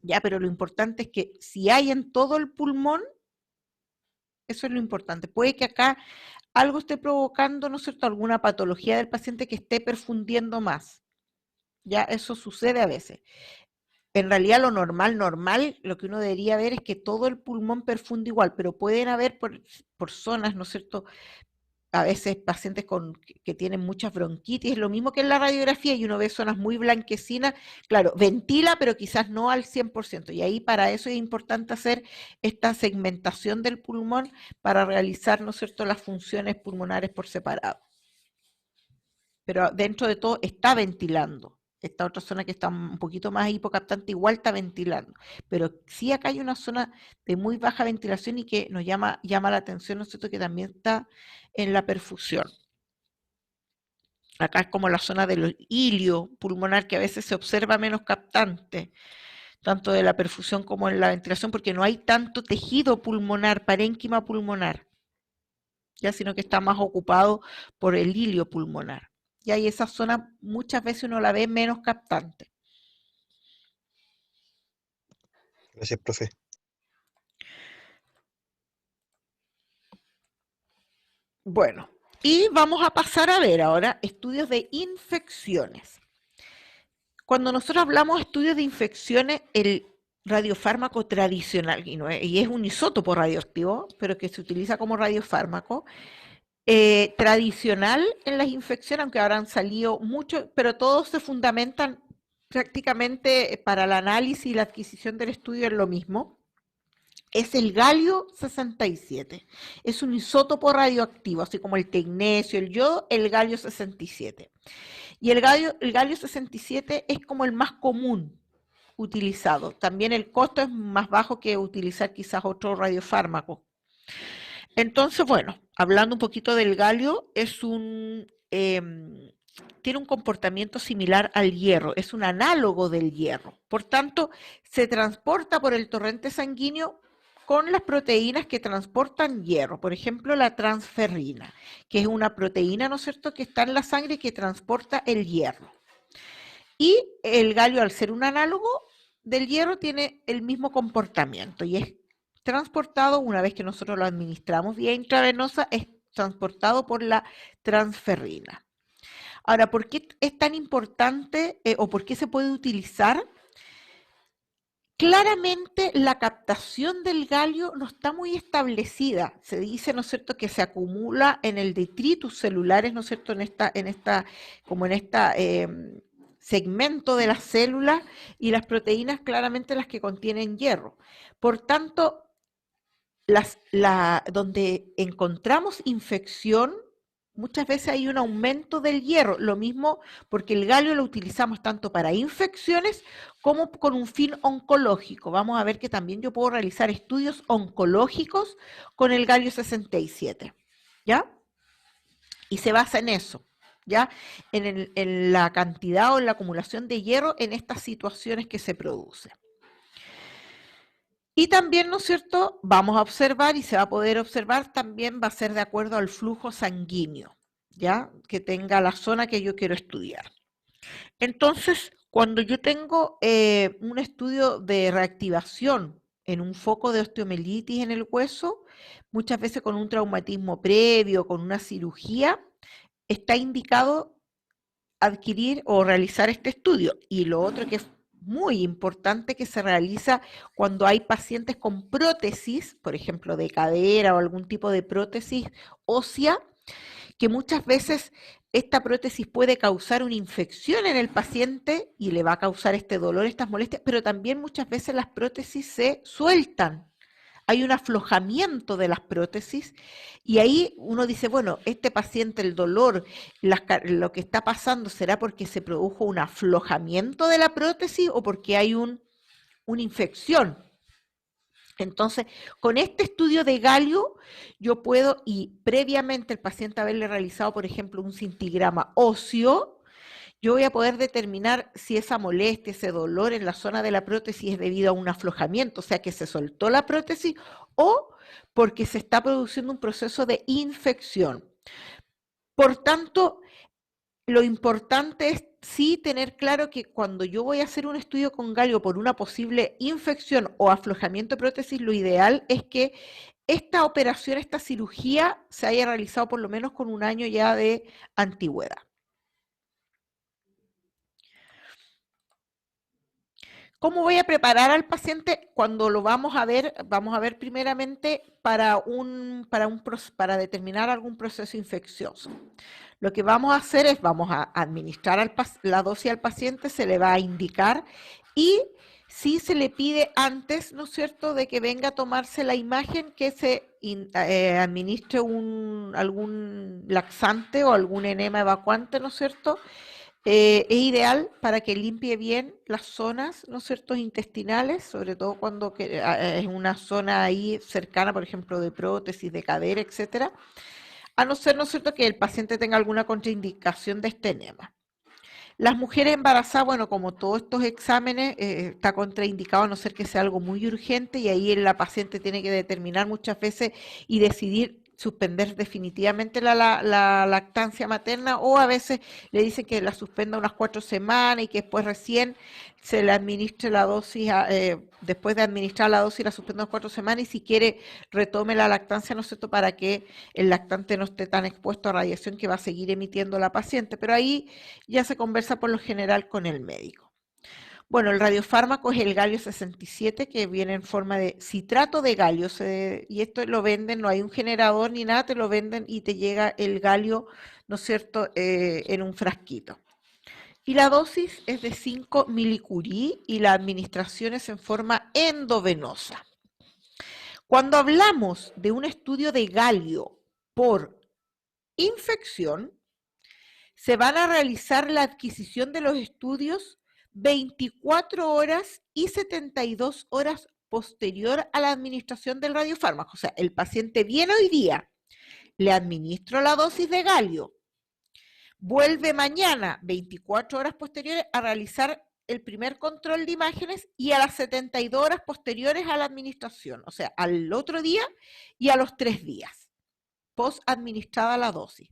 Ya, pero lo importante es que si hay en todo el pulmón, eso es lo importante. Puede que acá algo esté provocando, ¿no es cierto?, alguna patología del paciente que esté perfundiendo más. Ya, eso sucede a veces. En realidad lo normal, lo que uno debería ver es que todo el pulmón perfunde igual, pero pueden haber por zonas, ¿no es cierto?, a veces pacientes que tienen muchas bronquitis, es lo mismo que en la radiografía y uno ve zonas muy blanquecinas, claro, ventila, pero quizás no al 100%. Y ahí para eso es importante hacer esta segmentación del pulmón para realizar, ¿no es cierto?, las funciones pulmonares por separado. pero dentro de todo está ventilando. Esta otra zona que está un poquito más hipocaptante igual está ventilando. Pero sí acá hay una zona de muy baja ventilación y que nos llama la atención, ¿no es cierto?, que también está en la perfusión. Acá es como la zona del hilio pulmonar, que a veces se observa menos captante, tanto de la perfusión como en la ventilación, porque no hay tanto tejido pulmonar, parénquima pulmonar, ya, sino que está más ocupado por el hilio pulmonar. Y ahí esa zona muchas veces uno la ve menos captante. Gracias, profe. Bueno, y vamos a pasar a ver ahora estudios de infecciones. Cuando nosotros hablamos de estudios de infecciones, el radiofármaco tradicional, y es un isótopo radioactivo, pero que se utiliza como radiofármaco, tradicional en las infecciones, aunque ahora han salido muchos, pero todos se fundamentan prácticamente para el análisis y la adquisición del estudio en lo mismo, es el galio 67. Es un isótopo radioactivo, así como el tecnecio, el yodo, el galio 67. Y el galio 67 es como el más común utilizado. También el costo es más bajo que utilizar quizás otro radiofármaco. Entonces, bueno, hablando un poquito del galio, tiene un comportamiento similar al hierro, es un análogo del hierro. Por tanto, se transporta por el torrente sanguíneo con las proteínas que transportan hierro, por ejemplo, la transferrina, que es una proteína, ¿no es cierto?, que está en la sangre y que transporta el hierro. Y el galio, al ser un análogo del hierro, tiene el mismo comportamiento y es transportado, una vez que nosotros lo administramos vía intravenosa, es transportado por la transferrina. Ahora, ¿por qué es tan importante o por qué se puede utilizar? Claramente la captación del galio no está muy establecida. Se dice, ¿no es cierto?, que se acumula en el detritus celulares, ¿no es cierto?, en esta segmento de las células, y las proteínas claramente las que contienen hierro. Por tanto, donde encontramos infección, muchas veces hay un aumento del hierro, lo mismo porque el galio lo utilizamos tanto para infecciones como con un fin oncológico. Vamos a ver que también yo puedo realizar estudios oncológicos con el galio 67, ¿ya? Y se basa en eso, ¿ya? En la cantidad o en la acumulación de hierro en estas situaciones que se producen. Y también, ¿no es cierto?, vamos a observar y se va a poder observar, también va a ser de acuerdo al flujo sanguíneo, ¿ya?, que tenga la zona que yo quiero estudiar. Entonces, cuando yo tengo un estudio de reactivación en un foco de osteomielitis en el hueso, muchas veces con un traumatismo previo, con una cirugía, está indicado adquirir o realizar este estudio. Y lo otro que es muy importante, que se realiza cuando hay pacientes con prótesis, por ejemplo, de cadera o algún tipo de prótesis ósea, que muchas veces esta prótesis puede causar una infección en el paciente y le va a causar este dolor, estas molestias, pero también muchas veces las prótesis se sueltan. Hay un aflojamiento de las prótesis y ahí uno dice, bueno, este paciente, el dolor, lo que está pasando, ¿será porque se produjo un aflojamiento de la prótesis o porque hay una infección? Entonces, con este estudio de galio, yo puedo, y previamente el paciente haberle realizado, por ejemplo, un scintigrama óseo, yo voy a poder determinar si esa molestia, ese dolor en la zona de la prótesis es debido a un aflojamiento, o sea, que se soltó la prótesis, o porque se está produciendo un proceso de infección. Por tanto, lo importante es sí tener claro que cuando yo voy a hacer un estudio con galio por una posible infección o aflojamiento de prótesis, lo ideal es que esta operación, esta cirugía, se haya realizado por lo menos con un año ya de antigüedad. ¿Cómo voy a preparar al paciente cuando lo vamos a ver? Vamos a ver primeramente para determinar algún proceso infeccioso. Lo que vamos a hacer es, vamos a administrar la dosis al paciente, se le va a indicar y sí se le pide antes, ¿no es cierto?, de que venga a tomarse la imagen, que se administre algún laxante o algún enema evacuante, ¿no es cierto? Es ideal para que limpie bien las zonas, ¿no es cierto?, intestinales, sobre todo cuando es una zona ahí cercana, por ejemplo, de prótesis, de cadera, etcétera, a no ser, ¿no es cierto?, que el paciente tenga alguna contraindicación de este enema. Las mujeres embarazadas, bueno, como todos estos exámenes, está contraindicado a no ser que sea algo muy urgente y ahí la paciente tiene que determinar muchas veces y decidir suspender definitivamente la lactancia materna, o a veces le dicen que la suspenda unas 4 semanas y que después recién se le administre la dosis, después de administrar la dosis la suspenda unas 4 semanas, y si quiere retome la lactancia, ¿no es cierto?, para que el lactante no esté tan expuesto a radiación que va a seguir emitiendo la paciente, pero ahí ya se conversa por lo general con el médico. Bueno, el radiofármaco es el galio 67, que viene en forma de citrato de galio, y esto lo venden, no hay un generador ni nada, te lo venden y te llega el galio, ¿no es cierto?, en un frasquito. Y la dosis es de 5 milicurie y la administración es en forma endovenosa. Cuando hablamos de un estudio de galio por infección, se van a realizar la adquisición de los estudios 24 horas y 72 horas posterior a la administración del radiofármaco. O sea, el paciente viene hoy día, le administro la dosis de galio, vuelve mañana, 24 horas posteriores, a realizar el primer control de imágenes y a las 72 horas posteriores a la administración, o sea, al otro día y a los 3 días, post administrada la dosis.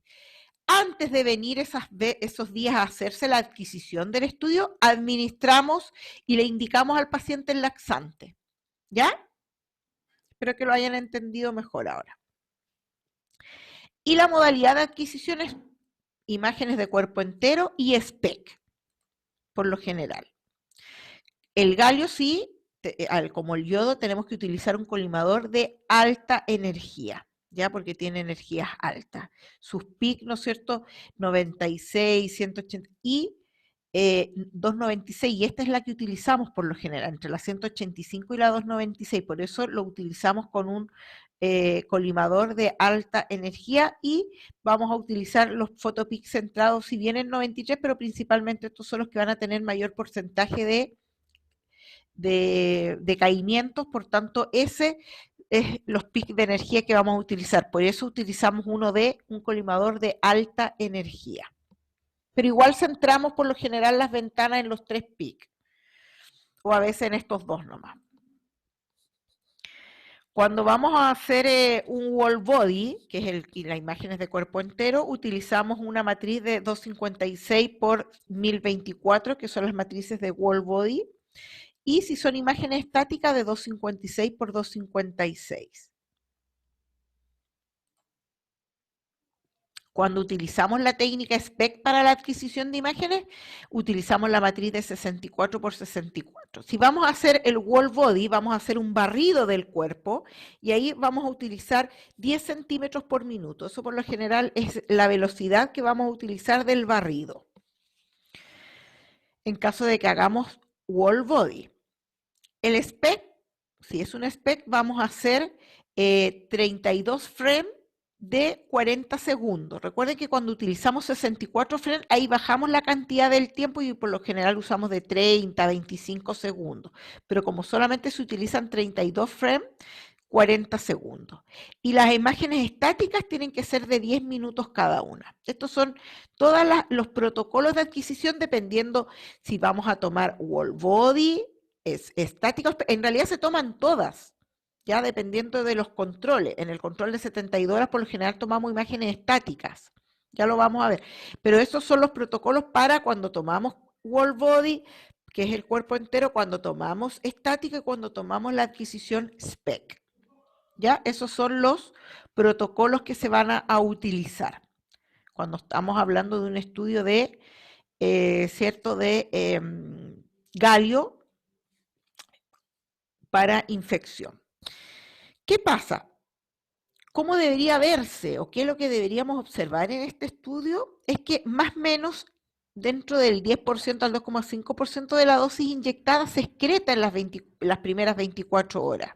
Antes de venir esos días a hacerse la adquisición del estudio, administramos y le indicamos al paciente el laxante. ¿Ya? Espero que lo hayan entendido mejor ahora. Y la modalidad de adquisición es imágenes de cuerpo entero y SPEC, por lo general. El galio sí, como el yodo, tenemos que utilizar un colimador de alta energía, ¿ya? Porque tiene energías altas. Sus PIC, ¿no es cierto?, 96, 180 y 296, y esta es la que utilizamos por lo general, entre la 185 y la 296, por eso lo utilizamos con un colimador de alta energía, y vamos a utilizar los PhotoPIC centrados, si bien en 93, pero principalmente estos son los que van a tener mayor porcentaje de decaimientos, por tanto ese es los picos de energía que vamos a utilizar, por eso utilizamos un colimador de alta energía. Pero igual centramos por lo general las ventanas en los 3 PIC, o a veces en estos 2 nomás. Cuando vamos a hacer un wall body, que es las imágenes de cuerpo entero, utilizamos una matriz de 256 por 1024, que son las matrices de wall body, y si son imágenes estáticas, de 256 por 256. Cuando utilizamos la técnica SPEC para la adquisición de imágenes, utilizamos la matriz de 64 por 64. Si vamos a hacer el wall body, vamos a hacer un barrido del cuerpo, y ahí vamos a utilizar 10 centímetros por minuto. Eso por lo general es la velocidad que vamos a utilizar del barrido, en caso de que hagamos wall body. El SPEC, si es un SPEC, vamos a hacer 32 frames de 40 segundos. Recuerden que cuando utilizamos 64 frames, ahí bajamos la cantidad del tiempo y por lo general usamos de 30 a 25 segundos. Pero como solamente se utilizan 32 frames, 40 segundos. Y las imágenes estáticas tienen que ser de 10 minutos cada una. Estos son todos los protocolos de adquisición, dependiendo si vamos a tomar wall body, estáticos. En realidad se toman todas, ya dependiendo de los controles. En el control de 72 horas por lo general tomamos imágenes estáticas, ya lo vamos a ver, pero esos son los protocolos para cuando tomamos wall body, que es el cuerpo entero, cuando tomamos estática y cuando tomamos la adquisición SPEC. Ya, esos son los protocolos que se van a utilizar cuando estamos hablando de un estudio de, ¿cierto?, de galio para infección. ¿Qué pasa? ¿Cómo debería verse o qué es lo que deberíamos observar en este estudio? Es que más o menos dentro del 10% al 2,5% de la dosis inyectada se excreta en las primeras 24 horas.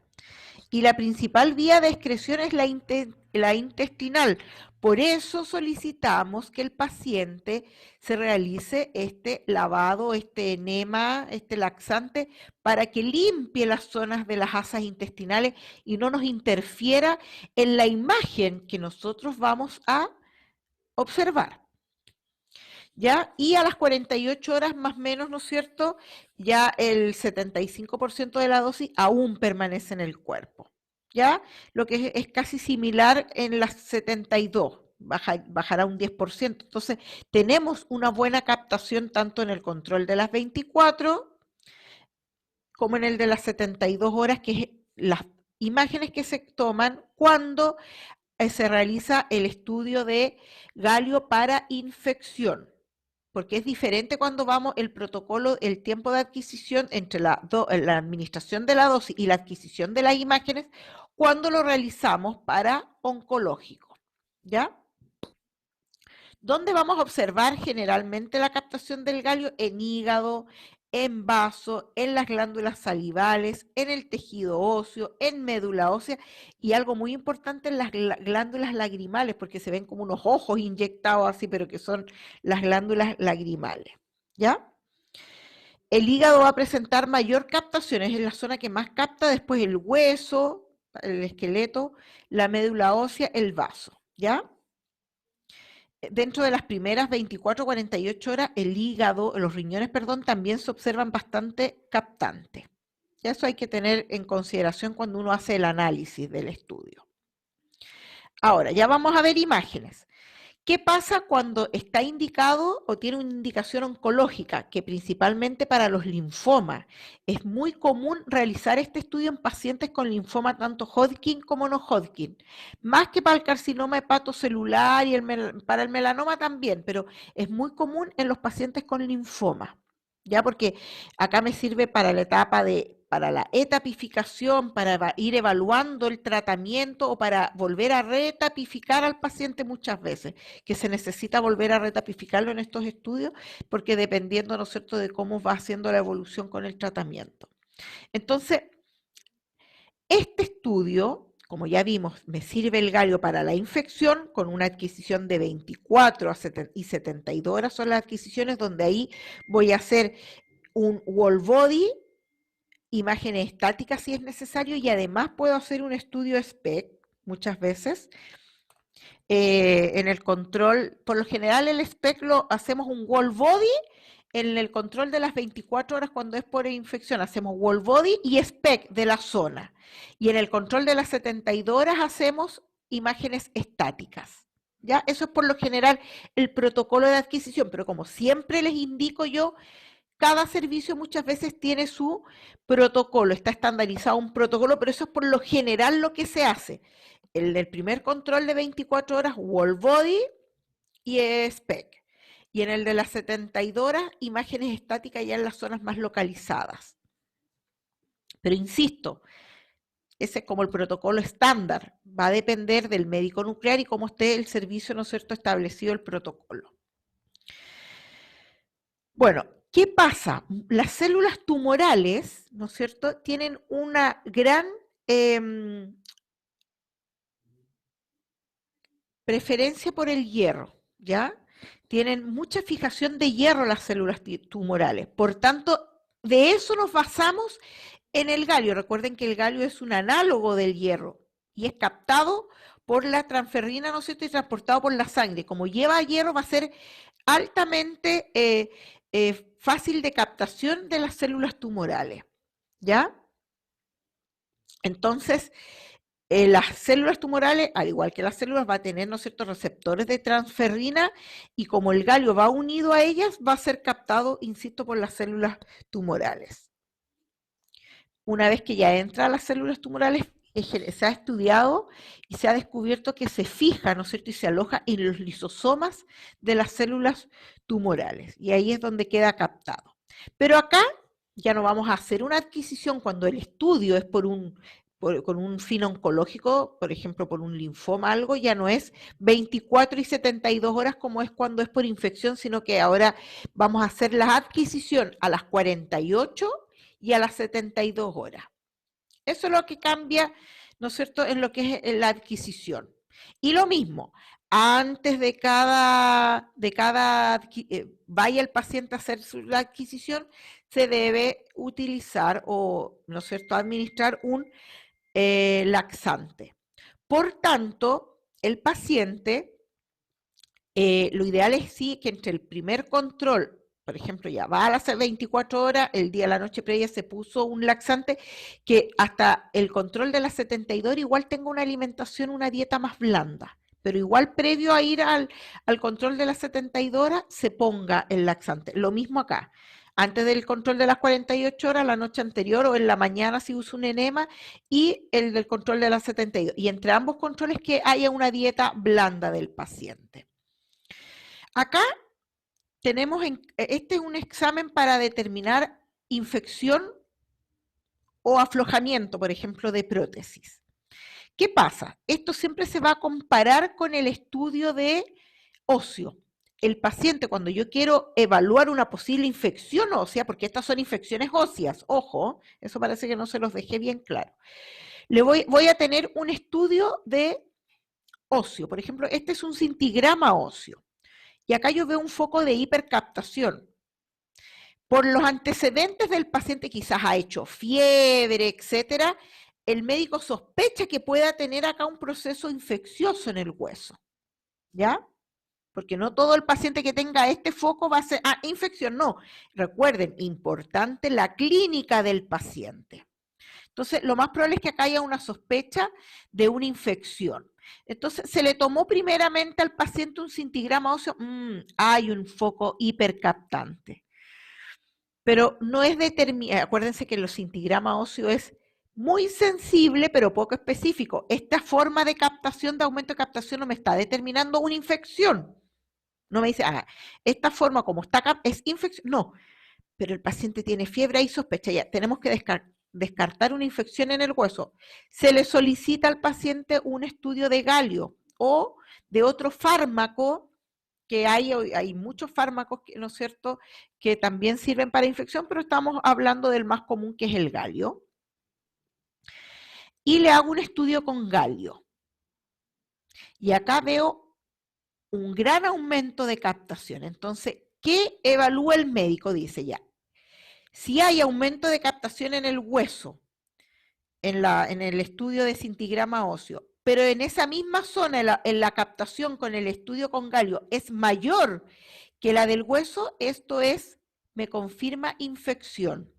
Y la principal vía de excreción es la intestinal. Por eso solicitamos que el paciente se realice este lavado, este enema, este laxante, para que limpie las zonas de las asas intestinales y no nos interfiera en la imagen que nosotros vamos a observar. ¿Ya? Y a las 48 horas más o menos, ¿no es cierto?, ya el 75% de la dosis aún permanece en el cuerpo, ¿ya? Lo que es casi similar en las 72, bajará un 10%. Entonces, tenemos una buena captación tanto en el control de las 24 como en el de las 72 horas, que es las imágenes que se toman cuando se realiza el estudio de galio para infección. Porque es diferente cuando vamos el protocolo, el tiempo de adquisición entre la administración de la dosis y la adquisición de las imágenes, cuando lo realizamos para oncológico, ¿ya? ¿Dónde vamos a observar generalmente la captación del galio? En hígado, en vaso, en las glándulas salivales, en el tejido óseo, en médula ósea y algo muy importante en las glándulas lagrimales, porque se ven como unos ojos inyectados así, pero que son las glándulas lagrimales, ¿ya? El hígado va a presentar mayor captación, es la zona que más capta, después el hueso, el esqueleto, la médula ósea, el vaso, ¿ya? Dentro de las primeras 24 o 48 horas, el hígado, los riñones, perdón, también se observan bastante captantes. Y eso hay que tener en consideración cuando uno hace el análisis del estudio. Ahora, ya vamos a ver imágenes. ¿Qué pasa cuando está indicado o tiene una indicación oncológica? Que principalmente para los linfomas. Es muy común realizar este estudio en pacientes con linfoma tanto Hodgkin como no Hodgkin. Más que para el carcinoma hepatocelular y para el melanoma también, pero es muy común en los pacientes con linfoma. ¿Ya? Porque acá me sirve para la etapa para la etapificación, para ir evaluando el tratamiento o para volver a retapificar al paciente muchas veces, que se necesita volver a retapificarlo en estos estudios, porque dependiendo, ¿no es cierto?, de cómo va haciendo la evolución con el tratamiento. Entonces, este estudio, como ya vimos, me sirve el galio para la infección con una adquisición de 24 y 72 horas son las adquisiciones donde ahí voy a hacer un whole body, imágenes estáticas si es necesario y además puedo hacer un estudio SPECT muchas veces. En el control, por lo general el SPECT lo hacemos un whole body. En el control de las 24 horas cuando es por infección hacemos whole body y SPECT de la zona. Y en el control de las 72 horas hacemos imágenes estáticas. ¿Ya? Eso es por lo general el protocolo de adquisición, pero como siempre les indico yo, cada servicio muchas veces tiene su protocolo, está estandarizado un protocolo, pero eso es por lo general lo que se hace. El del primer control de 24 horas, whole body y SPECT. Y en el de las 72 horas, imágenes estáticas ya en las zonas más localizadas. Pero insisto, ese es como el protocolo estándar, va a depender del médico nuclear y cómo esté el servicio, ¿no es cierto?, establecido el protocolo. Bueno, ¿qué pasa? Las células tumorales, ¿no es cierto?, tienen una gran preferencia por el hierro, ¿ya? Tienen mucha fijación de hierro las células tumorales. Por tanto, de eso nos basamos en el galio. Recuerden que el galio es un análogo del hierro y es captado por la transferrina, ¿no es cierto?, y transportado por la sangre. Como lleva hierro, va a ser altamente fácil de captación de las células tumorales, ¿ya? Entonces, las células tumorales, al igual que las células, va a tener, ¿no es cierto?, receptores de transferrina y como el galio va unido a ellas, va a ser captado, insisto, por las células tumorales. Una vez que ya entra a las células tumorales, se ha estudiado y se ha descubierto que se fija, ¿no es cierto?, y se aloja en los lisosomas de las células tumorales y ahí es donde queda captado. Pero acá ya no vamos a hacer una adquisición cuando el estudio es por con un fin oncológico, por ejemplo, por un linfoma, algo, ya no es 24 y 72 horas como es cuando es por infección, sino que ahora vamos a hacer la adquisición a las 48 y a las 72 horas. Eso es lo que cambia, ¿no es cierto?, en lo que es la adquisición. Y lo mismo, antes de vaya el paciente a hacer la adquisición, se debe utilizar o, ¿no es cierto?, administrar un laxante. Por tanto, el paciente, lo ideal es sí que entre el primer control, por ejemplo, ya va a las 24 horas, el día, la noche previa se puso un laxante, que hasta el control de las 72 horas igual tenga una alimentación, una dieta más blanda, pero igual previo a ir al control de las 72 horas se ponga el laxante. Lo mismo acá. Antes del control de las 48 horas, la noche anterior o en la mañana si usa un enema, y el del control de las 72. Y entre ambos controles que haya una dieta blanda del paciente. Acá tenemos, este es un examen para determinar infección o aflojamiento, por ejemplo, de prótesis. ¿Qué pasa? Esto siempre se va a comparar con el estudio de óseo. El paciente, cuando yo quiero evaluar una posible infección ósea, porque estas son infecciones óseas, ojo, eso parece que no se los dejé bien claro. Voy a tener un estudio de óseo. Por ejemplo, este es un cintigrama óseo. Y acá yo veo un foco de hipercaptación. Por los antecedentes del paciente, quizás ha hecho fiebre, etcétera, el médico sospecha que pueda tener acá un proceso infeccioso en el hueso. ¿Ya? Porque no todo el paciente que tenga este foco va a ser, infección, no. Recuerden, importante la clínica del paciente. Entonces, lo más probable es que acá haya una sospecha de una infección. Entonces, se le tomó primeramente al paciente un cintigrama óseo, hay un foco hipercaptante. Pero no es determinado, acuérdense que los cintigrama óseo es muy sensible, pero poco específico. Esta forma de captación, de aumento de captación, no me está determinando una infección. No me dice, esta forma como está, es infección. No, pero el paciente tiene fiebre y sospecha. Ya, tenemos que descartar una infección en el hueso. Se le solicita al paciente un estudio de galio o de otro fármaco, que hay muchos fármacos, ¿no es cierto?, que también sirven para infección, pero estamos hablando del más común, que es el galio. Y le hago un estudio con galio. Y acá veo un gran aumento de captación. Entonces, ¿qué evalúa el médico? Dice ya, si hay aumento de captación en el hueso, en el estudio de cintigrama óseo, pero en esa misma zona, en la captación con el estudio con galio, es mayor que la del hueso, esto me confirma infección.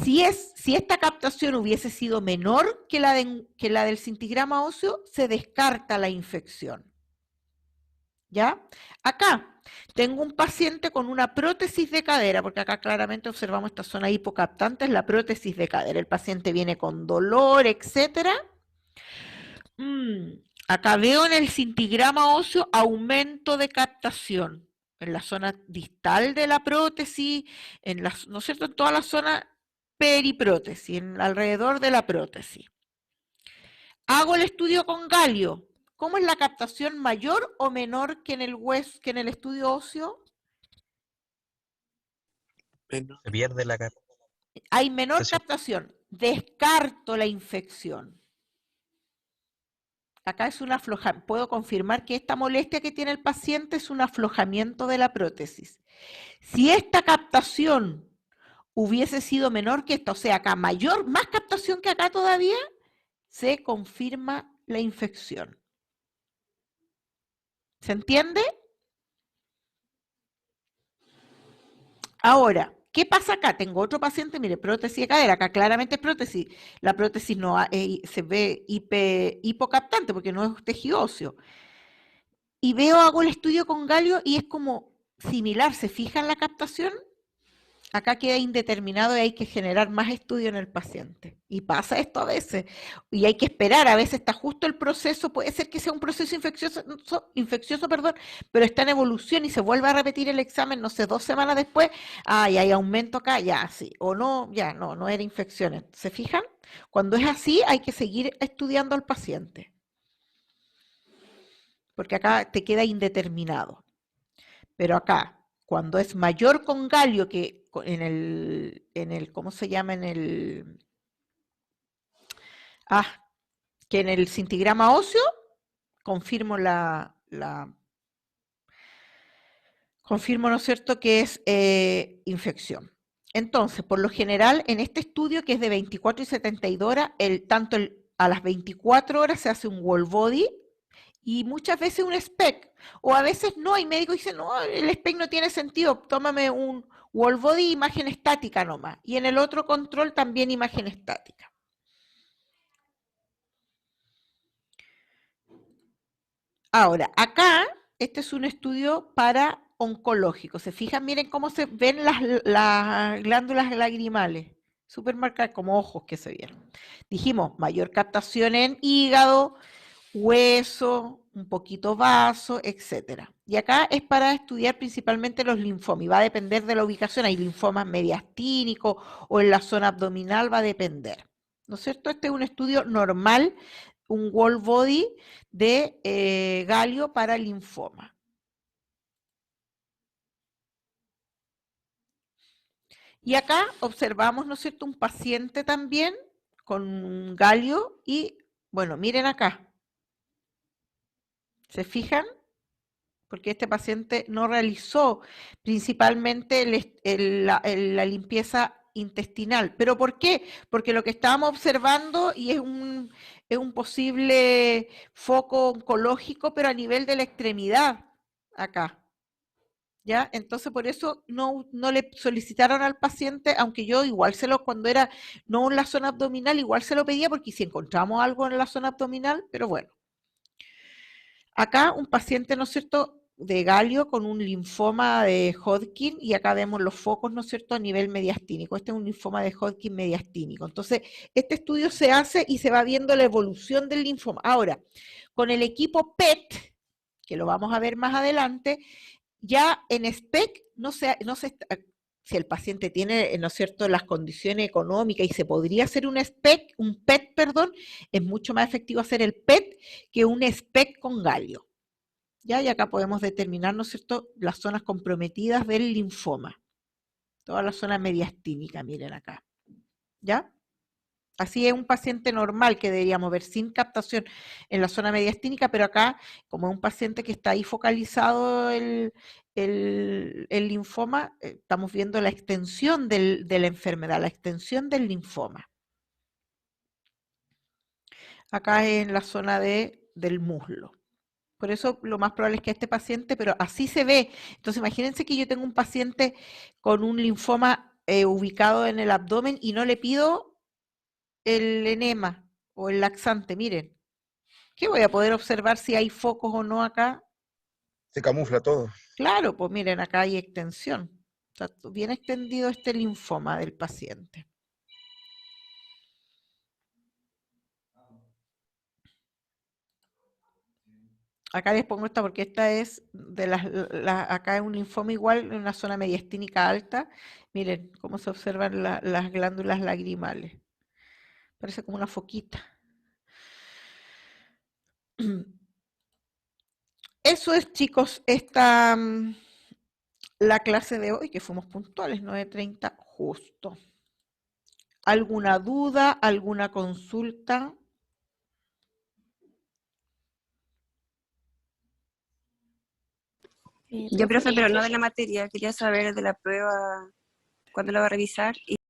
Si esta captación hubiese sido menor que la del cintigrama óseo, se descarta la infección. ¿Ya? Acá tengo un paciente con una prótesis de cadera, porque acá claramente observamos esta zona hipocaptante, es la prótesis de cadera. El paciente viene con dolor, etc. Acá veo en el cintigrama óseo aumento de captación en la zona distal de la prótesis, ¿no es cierto?, en toda la zona periprótesis, alrededor de la prótesis. Hago el estudio con galio. ¿Cómo es la captación, mayor o menor que en el hueso, que en el estudio óseo? Se pierde la captación. Hay menor captación. Descarto la infección. Acá es un aflojamiento. Puedo confirmar que esta molestia que tiene el paciente es un aflojamiento de la prótesis. Si esta captación hubiese sido menor que esta, o sea, acá más captación que acá todavía, se confirma la infección. ¿Se entiende? Ahora, ¿qué pasa acá? Tengo otro paciente, mire, prótesis de cadera, acá claramente es prótesis. La prótesis no se ve hipocaptante porque no es tejido óseo. Y hago el estudio con galio y es como similar, ¿se fijan la captación? Acá queda indeterminado y hay que generar más estudio en el paciente. Y pasa esto a veces. Y hay que esperar, a veces está justo el proceso, puede ser que sea un proceso infeccioso, perdón, pero está en evolución y se vuelve a repetir el examen, no sé, 2 semanas después, y hay aumento acá, ya, sí. O no, ya, no era infección. ¿Se fijan? Cuando es así, hay que seguir estudiando al paciente. Porque acá te queda indeterminado. Pero acá, cuando es mayor con galio que ¿cómo se llama? Que en el cintigrama óseo, confirmo confirmo, ¿no es cierto?, que es infección. Entonces, por lo general, en este estudio, que es de 24 y 72 horas, a las 24 horas se hace un wall body, y muchas veces un SPECT, o a veces no, hay médicos que dicen, no, el SPECT no tiene sentido, tómame un wall body, imagen estática nomás, y en el otro control también imagen estática. Ahora, acá, este es un estudio para oncológico, ¿se fijan? Miren cómo se ven las glándulas lagrimales, súper marcadas como ojos que se vieron. Dijimos, mayor captación en hígado, hueso, un poquito vaso, etcétera. Y acá es para estudiar principalmente los linfomas, y va a depender de la ubicación, hay linfomas mediastínicos o en la zona abdominal, va a depender. ¿No es cierto? Este es un estudio normal, un wall body de galio para linfoma. Y acá observamos, ¿no es cierto?, un paciente también con un galio y, bueno, miren acá. ¿Se fijan? Porque este paciente no realizó principalmente la limpieza intestinal. ¿Pero por qué? Porque lo que estábamos observando, y es un posible foco oncológico, pero a nivel de la extremidad, acá. ¿Ya? Entonces, por eso no le solicitaron al paciente, aunque yo igual cuando era no en la zona abdominal, igual se lo pedía, porque si encontramos algo en la zona abdominal, pero bueno. Acá un paciente, ¿no es cierto?, de galio con un linfoma de Hodgkin, y acá vemos los focos, ¿no es cierto?, a nivel mediastínico. Este es un linfoma de Hodgkin mediastínico. Entonces, este estudio se hace y se va viendo la evolución del linfoma. Ahora, con el equipo PET, que lo vamos a ver más adelante, ya en SPECT si el paciente tiene, ¿no es cierto?, las condiciones económicas y se podría hacer un PET, perdón, es mucho más efectivo hacer el PET que un SPECT con galio. ¿Ya? Y acá podemos determinar, ¿no es cierto?, las zonas comprometidas del linfoma. Toda la zona mediastínica, miren acá. ¿Ya? Así es un paciente normal que deberíamos ver sin captación en la zona mediastínica, pero acá, como es un paciente que está ahí focalizado el linfoma, estamos viendo la extensión de la enfermedad, la extensión del linfoma. Acá es en la zona del muslo. Por eso lo más probable es que este paciente, pero así se ve. Entonces imagínense que yo tengo un paciente con un linfoma ubicado en el abdomen y no le pido el enema o el laxante, miren. ¿Qué voy a poder observar si hay focos o no acá? Se camufla todo. Claro, pues miren, acá hay extensión. Está bien extendido este linfoma del paciente. Acá les pongo esta porque esta es acá es un linfoma igual en una zona mediastínica alta. Miren cómo se observan las glándulas lagrimales. Parece como una foquita. Eso es, chicos, la clase de hoy, que fuimos puntuales, 9:30 justo. ¿Alguna duda, alguna consulta? Yo, profe, pero no de la materia, quería saber de la prueba, cuándo la va a revisar.